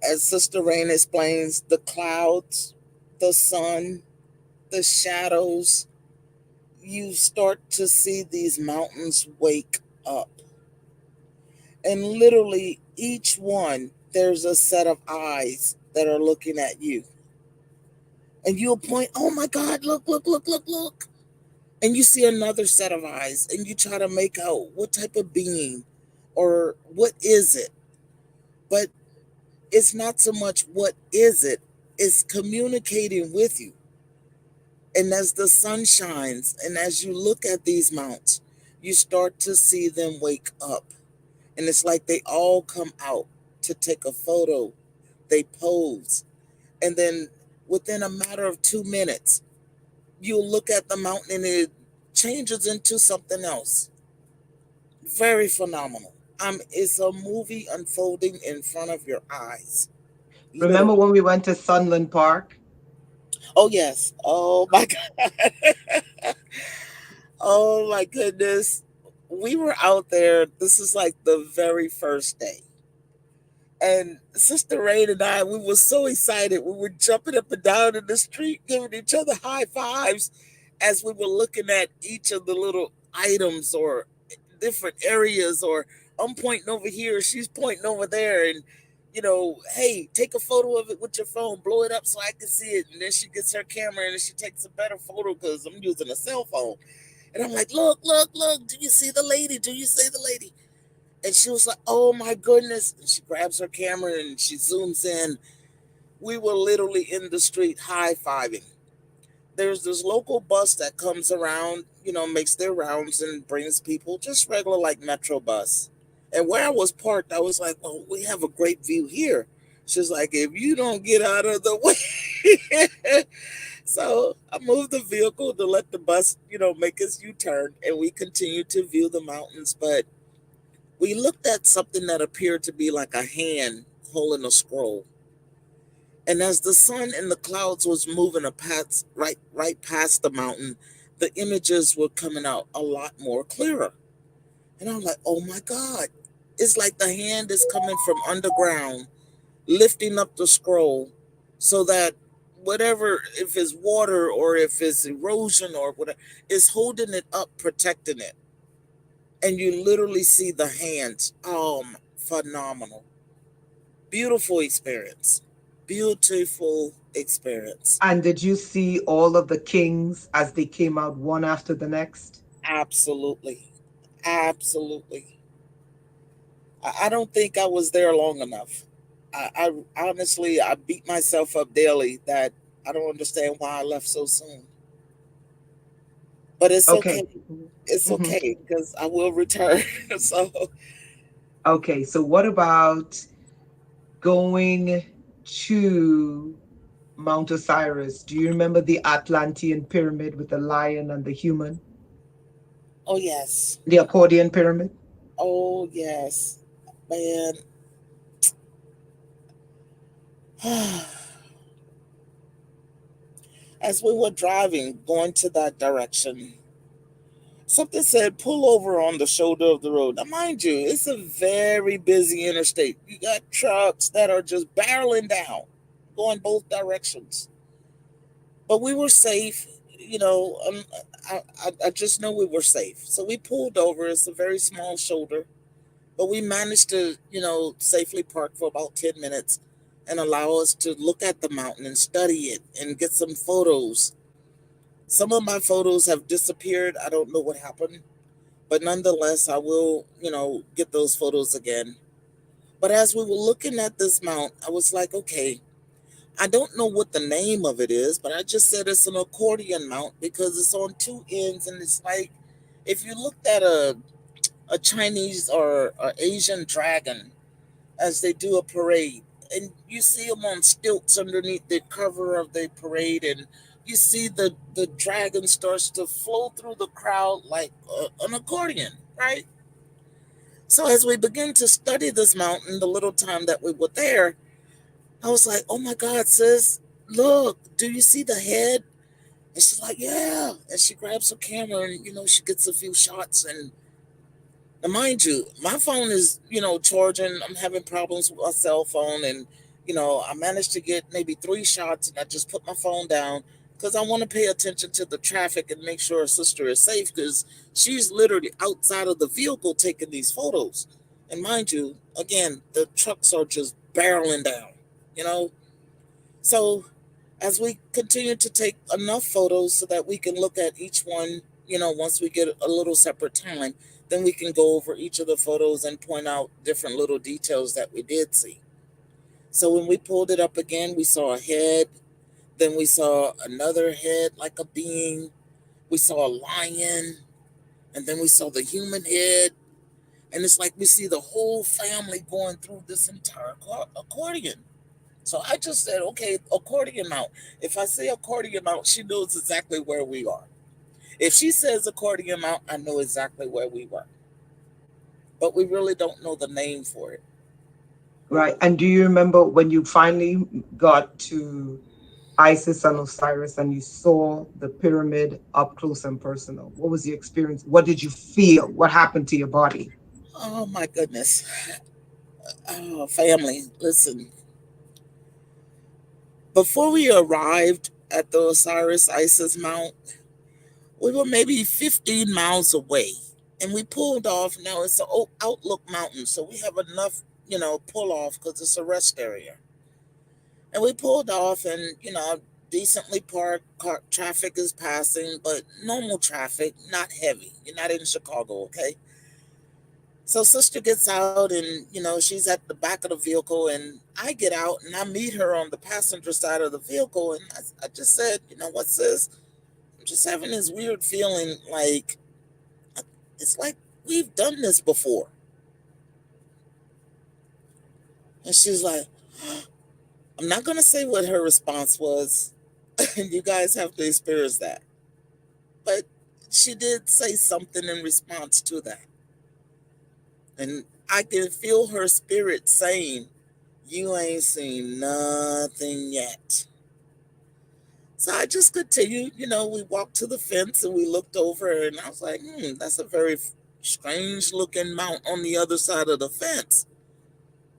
as Sister Rain explains, the clouds, the sun, the shadows, you start to see these mountains wake up. And literally, each one, there's a set of eyes that are looking at you. And you'll point, "Oh my God, look, look, look, look, look." And you see another set of eyes, and you try to make out what type of being or what is it. But it's not so much what is it, it's communicating with you. And as the sun shines and as you look at these mounts, you start to see them wake up. And it's like they all come out to take a photo. They pose. And then within a matter of 2 minutes, you'll look at the mountain and it changes into something else. Very phenomenal. It's a movie unfolding in front of your eyes. Remember Literally. when we went to Sunland Park? Oh, yes. Oh, my God. Oh, my goodness. We were out there. This is like the very first day. And Sister Rain and I, we were so excited. We were jumping up and down in the street, giving each other high fives as we were looking at each of the little items or different areas. Or I'm pointing over here, she's pointing over there. And, hey, take a photo of it with your phone, blow it up so I can see it. And then she gets her camera and she takes a better photo because I'm using a cell phone. And I'm like, "Look, look, look. Do you see the lady? Do you see the lady?" And she was like, "Oh my goodness." And she grabs her camera and she zooms in. We were literally in the street high fiving. there's this local bus that comes around, makes their rounds and brings people, just regular like Metro bus. And where I was parked, I was like, well, we have a great view here. She's like, if you don't get out of the way. So I moved the vehicle to let the bus, make its U turn, and we continued to view the mountains. But we looked at something that appeared to be like a hand holding a scroll. And as the sun and the clouds was moving a path right past the mountain, the images were coming out a lot more clearer. And I'm like, oh my God. It's like the hand is coming from underground, lifting up the scroll so that whatever, if it's water or if it's erosion or whatever, is holding it up, protecting it. And you literally see the hands. Phenomenal. Beautiful experience. Beautiful experience. And did you see all of the kings as they came out one after the next? Absolutely. Absolutely. I don't think I was there long enough. I honestly, I beat myself up daily that I don't understand why I left so soon. But it's Okay. okay. It's Mhm. okay because I will return. So, Okay. So, what about going to Mount Osiris? Do you remember the Atlantean pyramid with the lion and the human, oh, yes. the accordion pyramid? Oh, yes. Man. As we were driving, going to that direction, something said pull over on the shoulder of the road. Now, mind you, it's a very busy interstate. You got trucks that are just barreling down, going both directions. But we were safe. I just know we were safe. So we pulled over. It's a very small shoulder, but we managed to, safely park for about 10 minutes and allow us to look at the mountain and study it and get some photos. Some of my photos have disappeared. I don't know what happened. But nonetheless, I will, get those photos again. But as we were looking at this mount, I was like, okay, I don't know what the name of it is, but I just said it's an accordion mount because it's on two ends and it's like if you looked at a Chinese or Asian dragon as they do a parade, and you see them on stilts underneath the cover of the parade, and you see the dragon starts to flow through the crowd like an accordion, right? So as we begin to study this mountain, the little time that we were there, I was like, "Oh my God, sis, look! Do you see the head?" And she's like, "Yeah." And she grabs her camera and she gets a few shots. And mind you, my phone is charging. I'm having problems with my cell phone, and I managed to get maybe 3 shots, and I just put my phone down because I want to pay attention to the traffic and make sure her sister is safe because she's literally outside of the vehicle taking these photos. And mind you, again, the trucks are just barreling down, you know. So as we continue to take enough photos so that we can look at each one, once we get a little separate time, then we can go over each of the photos and point out different little details that we did see. So when we pulled it up again, we saw a head, then we saw another head like a being, we saw a lion, and then we saw the human head. And it's like we see the whole family going through this entire accordion. So I just said, okay, accordion mount. If I say accordion mount, she knows exactly where we are. If she says accordion mount, I know exactly where we were. But we really don't know the name for it. Right. And do you remember when you finally got to Isis and Osiris and you saw the pyramid up close and personal? What was the experience? What did you feel? What happened to your body? Oh my goodness. Oh, family, listen. Before we arrived at the Osiris Isis Mount, we were maybe 15 miles away. And we pulled off. Now it's an Outlook Mountain, so we have enough, pull off because it's a rest area. And we pulled off and, decently parked. Traffic is passing, but normal traffic, not heavy. You're not in Chicago, okay? So sister gets out and, she's at the back of the vehicle and I get out and I meet her on the passenger side of the vehicle. And I just said, what's this? just having this weird feeling like it's like we've done this before. And she's like, I'm not going to say what her response was. And you guys have to experience that. But she did say something in response to that. And I can feel her spirit saying, you ain't seen nothing yet. So I just continued, we walked to the fence and we looked over and I was like, that's a very strange looking mount on the other side of the fence.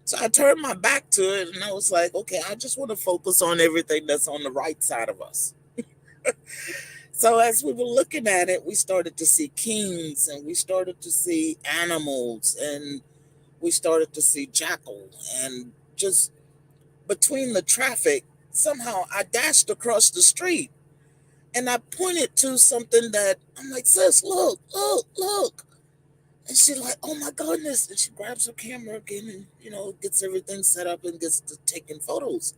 So I turned my back to it and I was like, okay, I just want to focus on everything that's on the right side of us. So as we were looking at it, we started to see kings and we started to see animals and we started to see jackal and just between the traffic, somehow I dashed across the street and I pointed to something that I'm like, sis, look, look, look. And she's like, oh my goodness. And she grabs her camera again and, gets everything set up and gets to taking photos.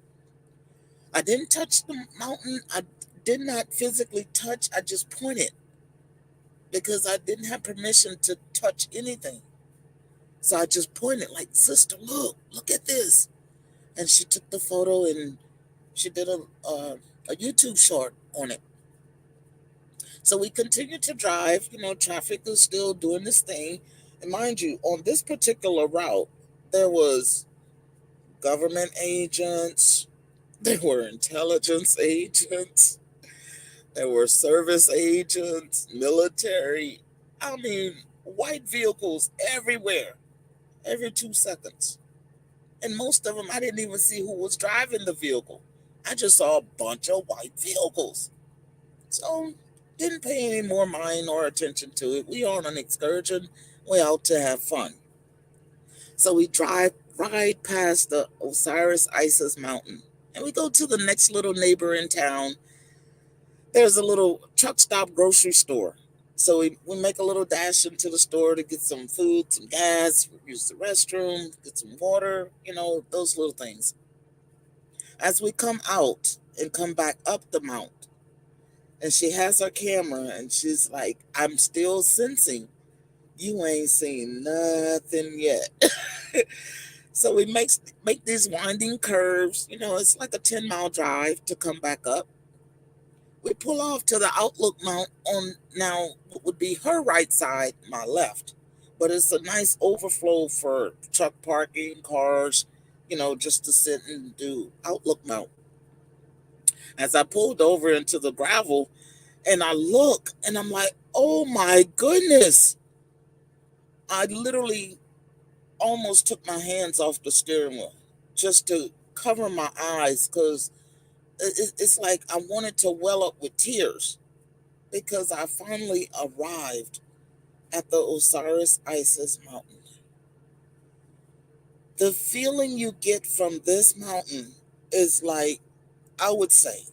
I didn't touch the mountain. I did not physically touch. I just pointed because I didn't have permission to touch anything. So I just pointed like, sister, look at this. And she took the photo and she did a YouTube short on it. So we continued to drive. Traffic is still doing this thing. And mind you, on this particular route, there was government agents, there were intelligence agents, there were service agents, military. I mean, white vehicles everywhere, every 2 seconds. And most of them, I didn't even see who was driving the vehicle. I just saw a bunch of white vehicles. So, didn't pay any more mind or attention to it. We on an excursion. We out to have fun. So we drive right past the Osiris Isis mountain. And we go to the next little neighboring town. There's a little truck stop grocery store. So we make a little dash into the store to get some food, some gas, use the restroom, get some water, those little things. As we come out and come back up the mount, and she has her camera and she's like, I'm still sensing you ain't seen nothing yet. So we make these winding curves. It's like a 10-mile drive to come back up. We pull off to the Outlook Mount on now what would be her right side, my left. But it's a nice overflow for truck parking, cars, just to sit and do Outlook Mount. As I pulled over into the gravel and I look and I'm like, oh my goodness. I literally almost took my hands off the steering wheel just to cover my eyes because it's like I wanted to well up with tears because I finally arrived at the Osiris Isis mountain. The feeling you get from this mountain is like, I would say,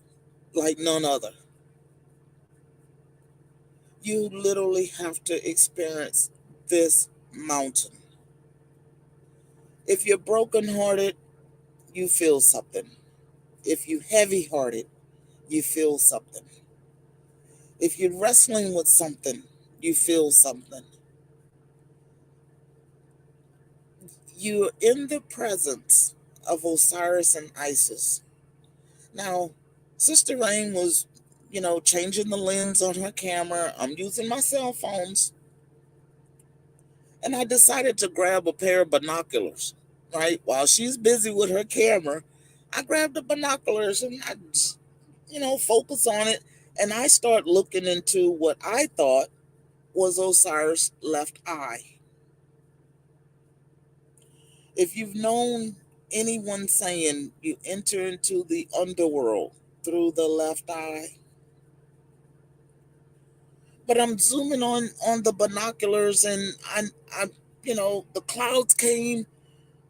like none other. You literally have to experience this mountain. If you're brokenhearted, you feel something. If you're heavy hearted, you feel something. If you're wrestling with something, you feel something. You're in the presence of Osiris and Isis. Now, Sister Rain was, changing the lens on her camera. I'm using my cell phones. And I decided to grab a pair of binoculars, right? While she's busy with her camera, I grabbed the binoculars and I, focus on it. And I start looking into what I thought was Osiris' left eye. If you've known anyone saying you enter into the underworld through the left eye, but I'm zooming on the binoculars and I the clouds came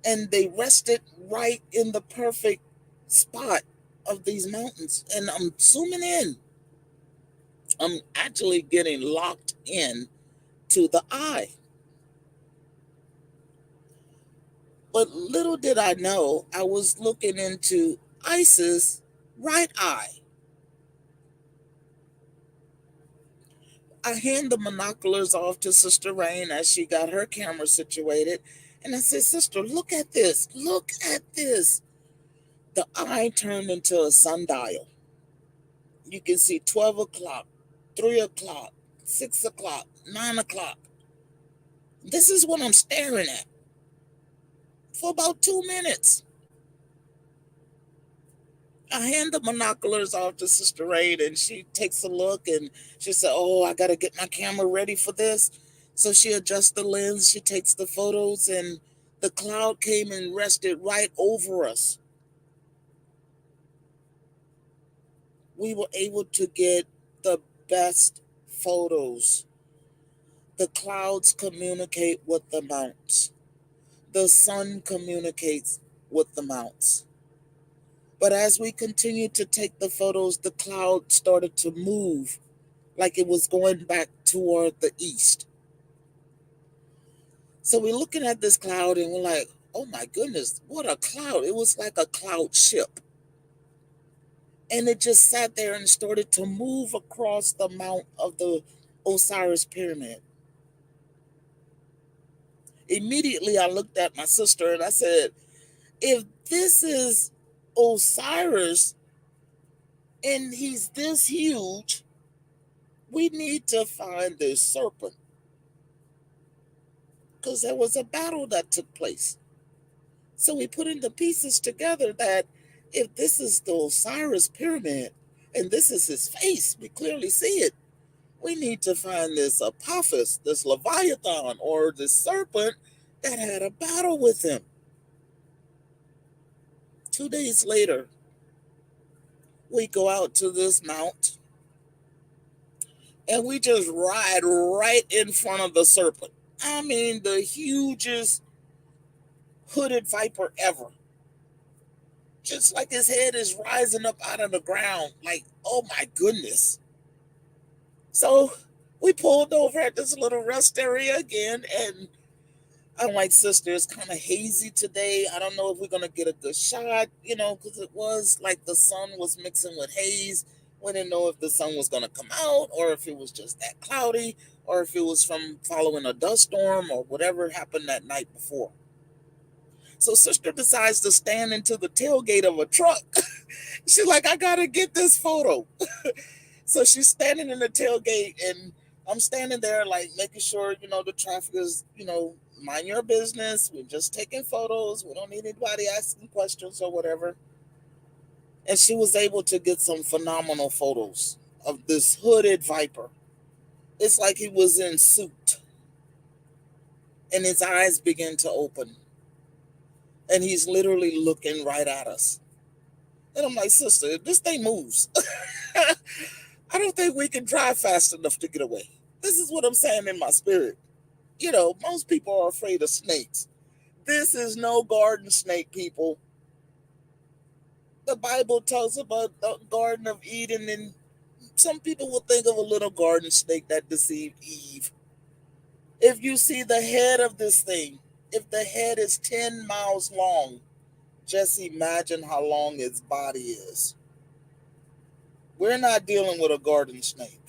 and they rested right in the perfect spot of these mountains and I'm zooming in. I'm actually getting locked in to the eye. But little did I know, I was looking into Isis' right eye. I hand the binoculars off to Sister Rain as she got her camera situated. And I said, Sister, look at this. Look at this. The eye turned into a sundial. You can see 12 o'clock, 3 o'clock, 6 o'clock, 9 o'clock. This is what I'm staring at for about 2 minutes. I hand the binoculars off to Sister Raid and she takes a look and she said, Oh, I got to get my camera ready for this. So she adjusts the lens, she takes the photos, and the cloud came and rested right over us. We were able to get the best photos. The clouds communicate with the mountains. The sun communicates with the mountains. But as we continued to take the photos, the cloud started to move like it was going back toward the east. So we're looking at this cloud and we're like, oh my goodness, what a cloud. It was like a cloud ship. And it just sat there and started to move across the mount of the Osiris pyramid. Immediately I looked at my sister and I said, if this is Osiris and he's this huge, we need to find this serpent. Because there was a battle that took place. So we put in the pieces together that if this is the Osiris pyramid and this is his face, we clearly see it. We need to find this Apophis, this Leviathan, or this serpent that had a battle with him. 2 days later, we go out to this mount and we just ride right in front of the serpent. I mean, the hugest hooded viper ever. Just like his head is rising up out of the ground. Like, oh my goodness. So we pulled over at this little rest area again, and I'm like, sister, it's kind of hazy today. I don't know if we're going to get a good shot, because it was like the sun was mixing with haze. We didn't know if the sun was going to come out or if it was just that cloudy or if it was from following a dust storm or whatever happened that night before. So sister decides to stand into the tailgate of a truck. She's like, I got to get this photo. So she's standing in the tailgate and I'm standing there like making sure, the traffic is, mind your business. We're just taking photos. We don't need anybody asking questions or whatever. And she was able to get some phenomenal photos of this hooded viper. It's like he was in suit. And his eyes begin to open. And he's literally looking right at us. And I'm like, sister, this thing moves. I don't think we can drive fast enough to get away. This is what I'm saying in my spirit. Most people are afraid of snakes. This is no garden snake, people. The Bible talks about the Garden of Eden, and some people will think of a little garden snake that deceived Eve. If you see the head of this thing, if the head is 10 miles long, just imagine how long its body is. We're not dealing with a garden snake.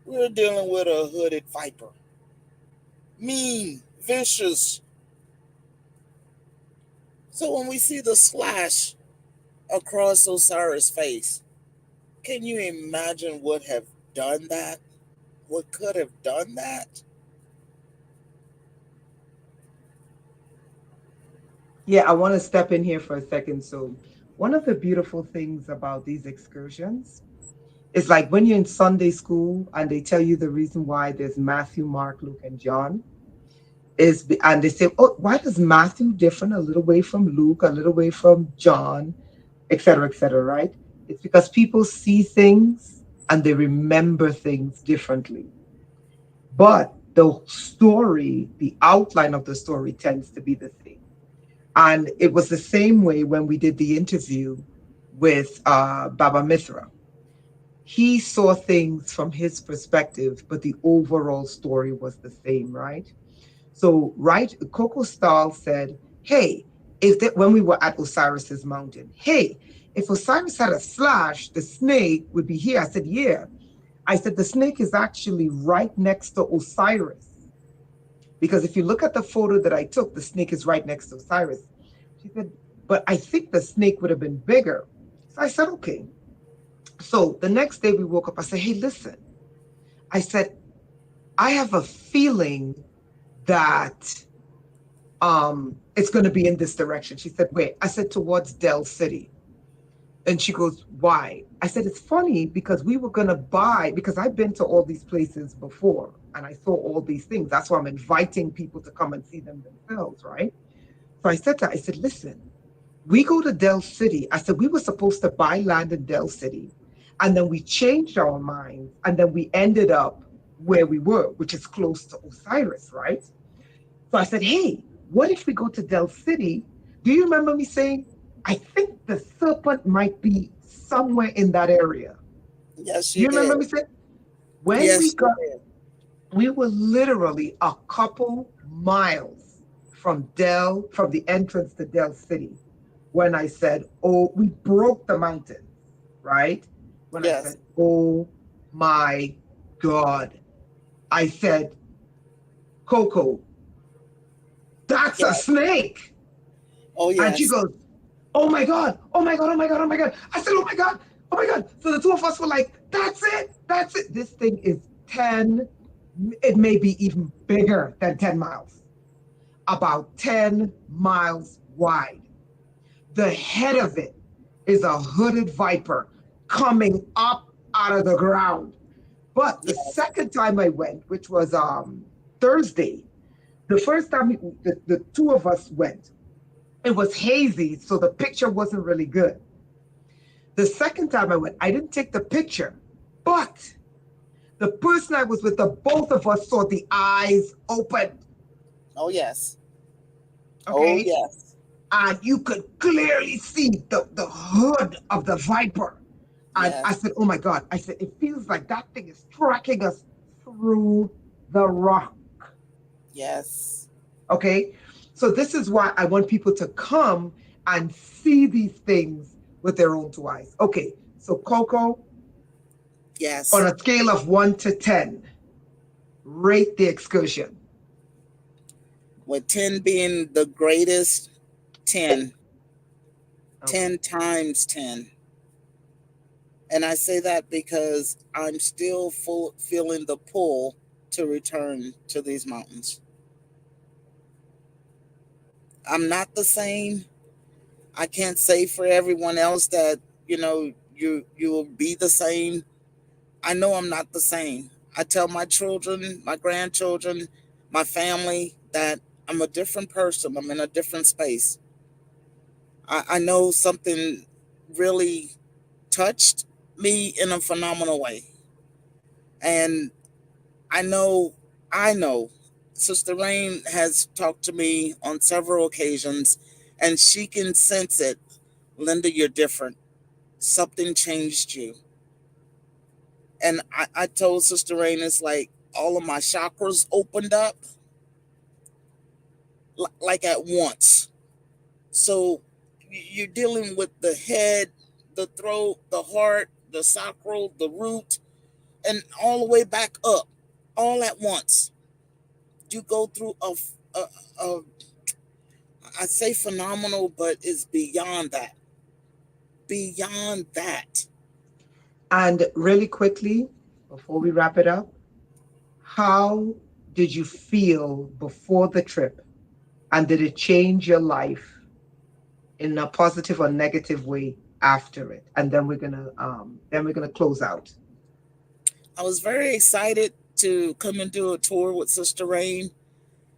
We're dealing with a hooded viper. Mean, vicious. So when we see the slash across Osiris' face, can you imagine what have done that? What could have done that? Yeah, I want to step in here for a second. So, one of the beautiful things about these excursions is like when you're in Sunday school and they tell you the reason why there's Matthew, Mark, Luke, and John and they say, oh, why does Matthew different a little way from Luke, a little way from John, et cetera, right? It's because people see things and they remember things differently. But the story, the outline of the story tends to be the same. And it was the same way when we did the interview with Baba Mithra. He saw things from his perspective, but the overall story was the same, right? So, right, Coco Stahl said, hey, when we were at Osiris's mountain, hey, if Osiris had a slash, the snake would be here. I said, yeah. I said, the snake is actually right next to Osiris. Because if you look at the photo that I took, the snake is right next to Osiris. She said, but I think the snake would have been bigger. So I said, okay. So the next day we woke up. I said, hey, listen. I said, I have a feeling that it's going to be in this direction. She said, wait. I said, towards Dell City. And she goes, why? I said, it's funny because we were going to buy, because I've been to all these places before and I saw all these things. That's why I'm inviting people to come and see them themselves, right? So I said to her, I said, listen, we go to Dell City. I said, we were supposed to buy land in Dell City. And then we changed our minds. And then we ended up where we were, which is close to Osiris, right? So I said, hey, what if we go to Dell City? Do you remember me saying, I think the serpent might be somewhere in that area? Yes, Do you you remember did. me saying? When we Yes, you got, did. we were literally a couple miles from the entrance to Dell City. When I said, oh, we broke the mountains, right? When I Yes. said, oh my God, I said, Coco, that's a Yes. snake. Oh, And she yes. goes, oh my God, oh my God, oh my God, oh my God. I said, oh my God, oh my God. So the two of us were like, that's it, that's it. This thing is 10, it may be even bigger than 10 miles, about 10 miles wide. The head of it is a hooded viper coming up out of the ground. But the Yes. second time I went, which was Thursday, the first time the two of us went, it was hazy, so the picture wasn't really good. The second time I went, I didn't take the picture, but the person I was with, the both of us saw the eyes open, Oh, yes. Oh, okay? yes. And you could clearly see the hood of the viper. And I Yes. said, oh my God. I said, it feels like that thing is tracking us through the rock. Yes. Okay. So this is why I want people to come and see these things with their own two eyes. Okay. So Coco, on Yes. a scale of 1 to 10, rate the excursion. With 10 being the greatest, 10. Okay. 10 times 10. And I say that because I'm still feeling the pull to return to these mountains. I'm not the same. I can't say for everyone else that, you will be the same. I know I'm not the same. I tell my children, my grandchildren, my family that I'm a different person. I'm in a different space. I know something really touched me in a phenomenal way. And I know, I know, Sister Rain has talked to me on several occasions and she can sense it. Linda, you're different. Something changed you. And I told Sister Rain, it's like all of my chakras opened up like at once. So you're dealing with the head, the throat, the heart, the sacral, the root, and all the way back up, all at once. You go through a I say phenomenal, but it's beyond that. Beyond that. And really quickly, before we wrap it up, how did you feel before the trip? And did it change your life in a positive or negative way after it? And then we're gonna close out. I was very excited to come and do a tour with Sister Rain.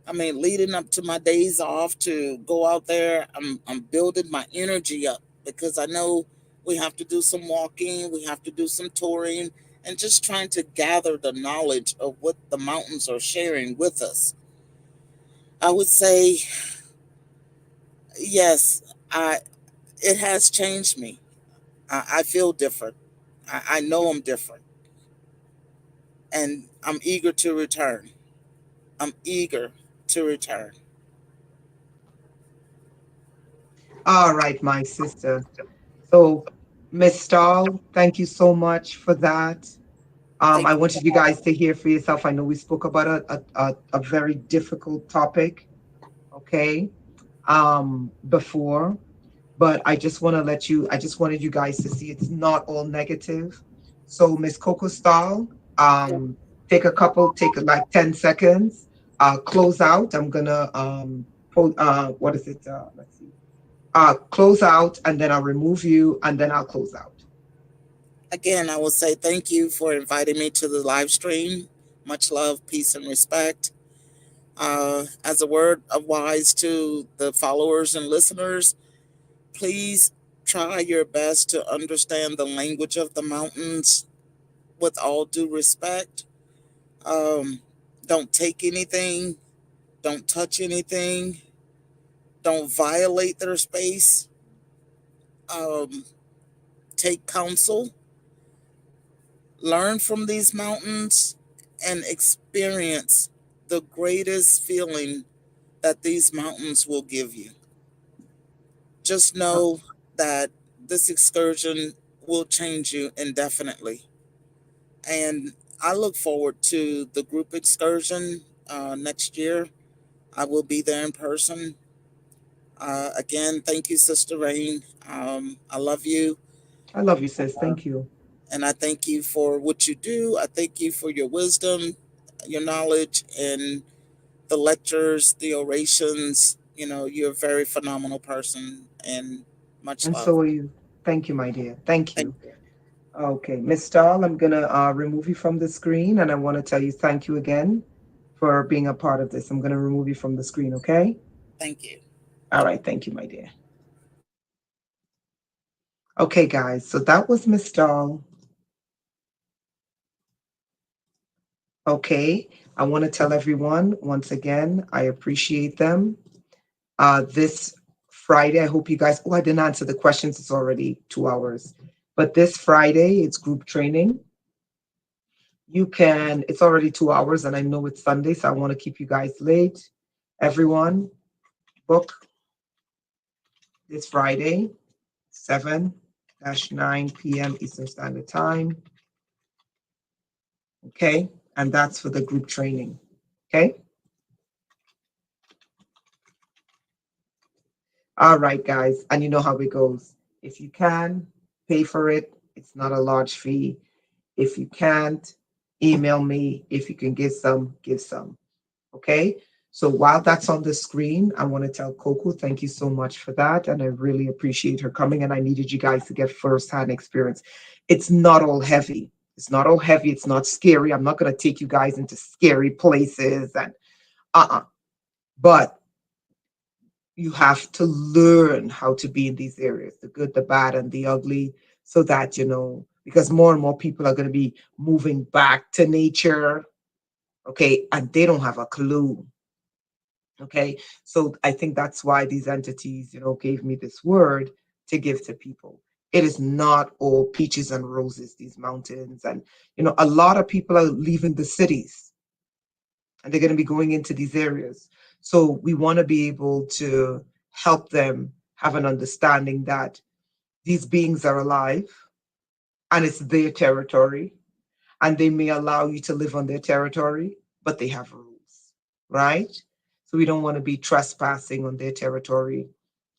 I mean, leading up to my days off to go out there, I'm building my energy up because I know we have to do some walking, we have to do some touring, and just trying to gather the knowledge of what the mountains are sharing with us. I would say, yes, it has changed me. I feel different. I know I'm different, and I'm eager to return. I'm eager to return. All right, my sister. So, Miss Stahl, thank you so much for that. Thank I you wanted so you much. guys to hear for yourself. I know we spoke about a very difficult topic, okay, before, but I just want to I just wanted you guys to see it's not all negative. So, Miss Coco Stahl, um, take like 10 seconds, close out. I'm gonna, what is it? Let's see. Close out, and then I'll remove you, and then I'll close out. Again, I will say thank you for inviting me to the live stream. Much love, peace, and respect. As a word of wise to the followers and listeners, please try your best to understand the language of the mountains with all due respect. Um, don't take anything, don't touch anything, don't violate their space. Um, take counsel, learn from these mountains, and experience the greatest feeling that these mountains will give you. Just Uh, know that this excursion will change you indefinitely. And I look forward to the group excursion next year. I will be there in person. Again, thank you, Sister Rain. I love you. I love you, sis. Thank you. And I thank you for what you do. I thank you for your wisdom, your knowledge, and the lectures, the orations. You know, you're a very phenomenal person, and much And love. so are you. Thank you, my dear. Thank Thank you. you. Okay, Miss Stahl, I'm gonna remove you from the screen, and I want to tell you thank you again for being a part of this. I'm gonna remove you from the screen, okay? Thank you. All right, thank you, my dear. Okay, guys, so that was Miss Stahl. Okay, I want to tell everyone once again, I appreciate them. This Friday, I hope you guys, oh, I didn't answer the questions, it's already 2 hours. But this Friday, it's group training. You can, it's already 2 hours, and I know it's Sunday, so I want to keep you guys late. Everyone, book this Friday, 7-9 p.m. Eastern Standard Time. Okay, and that's for the group training. Okay. All right, guys. And you know how it goes. If you can, pay for it. It's not a large fee. If you can't, email me. If you can give some, give some. Okay. So while that's on the screen, I want to tell Coco, thank you so much for that. And I really appreciate her coming. And I needed you guys to get firsthand experience. It's not all heavy. It's not all heavy. It's not scary. I'm not going to take you guys into scary places and but you have to learn how to be in these areas, the good, the bad, and the ugly, so that, because more and more people are going to be moving back to nature, okay, and they don't have a clue, okay. So I think that's why these entities, gave me this word to give to people. It is not all peaches and roses, these mountains. And, a lot of people are leaving the cities and they're going to be going into these areas. So we want to be able to help them have an understanding that these beings are alive and it's their territory, and they may allow you to live on their territory, but they have rules, right? So we don't want to be trespassing on their territory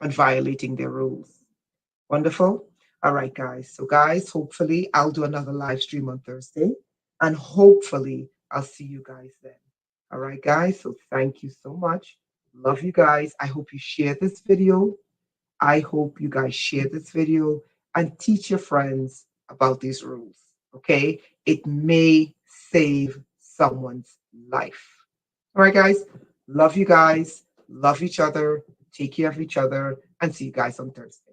and violating their rules. Wonderful. All right, guys. So, guys, hopefully I'll do another live stream on Thursday, and hopefully I'll see you guys then. All right, guys. So, thank you so much. Love you guys. I hope you share this video. I hope you guys share this video and teach your friends about these rules. Okay. It may save someone's life. All right, guys. Love you guys. Love each other. Take care of each other and see you guys on Thursday.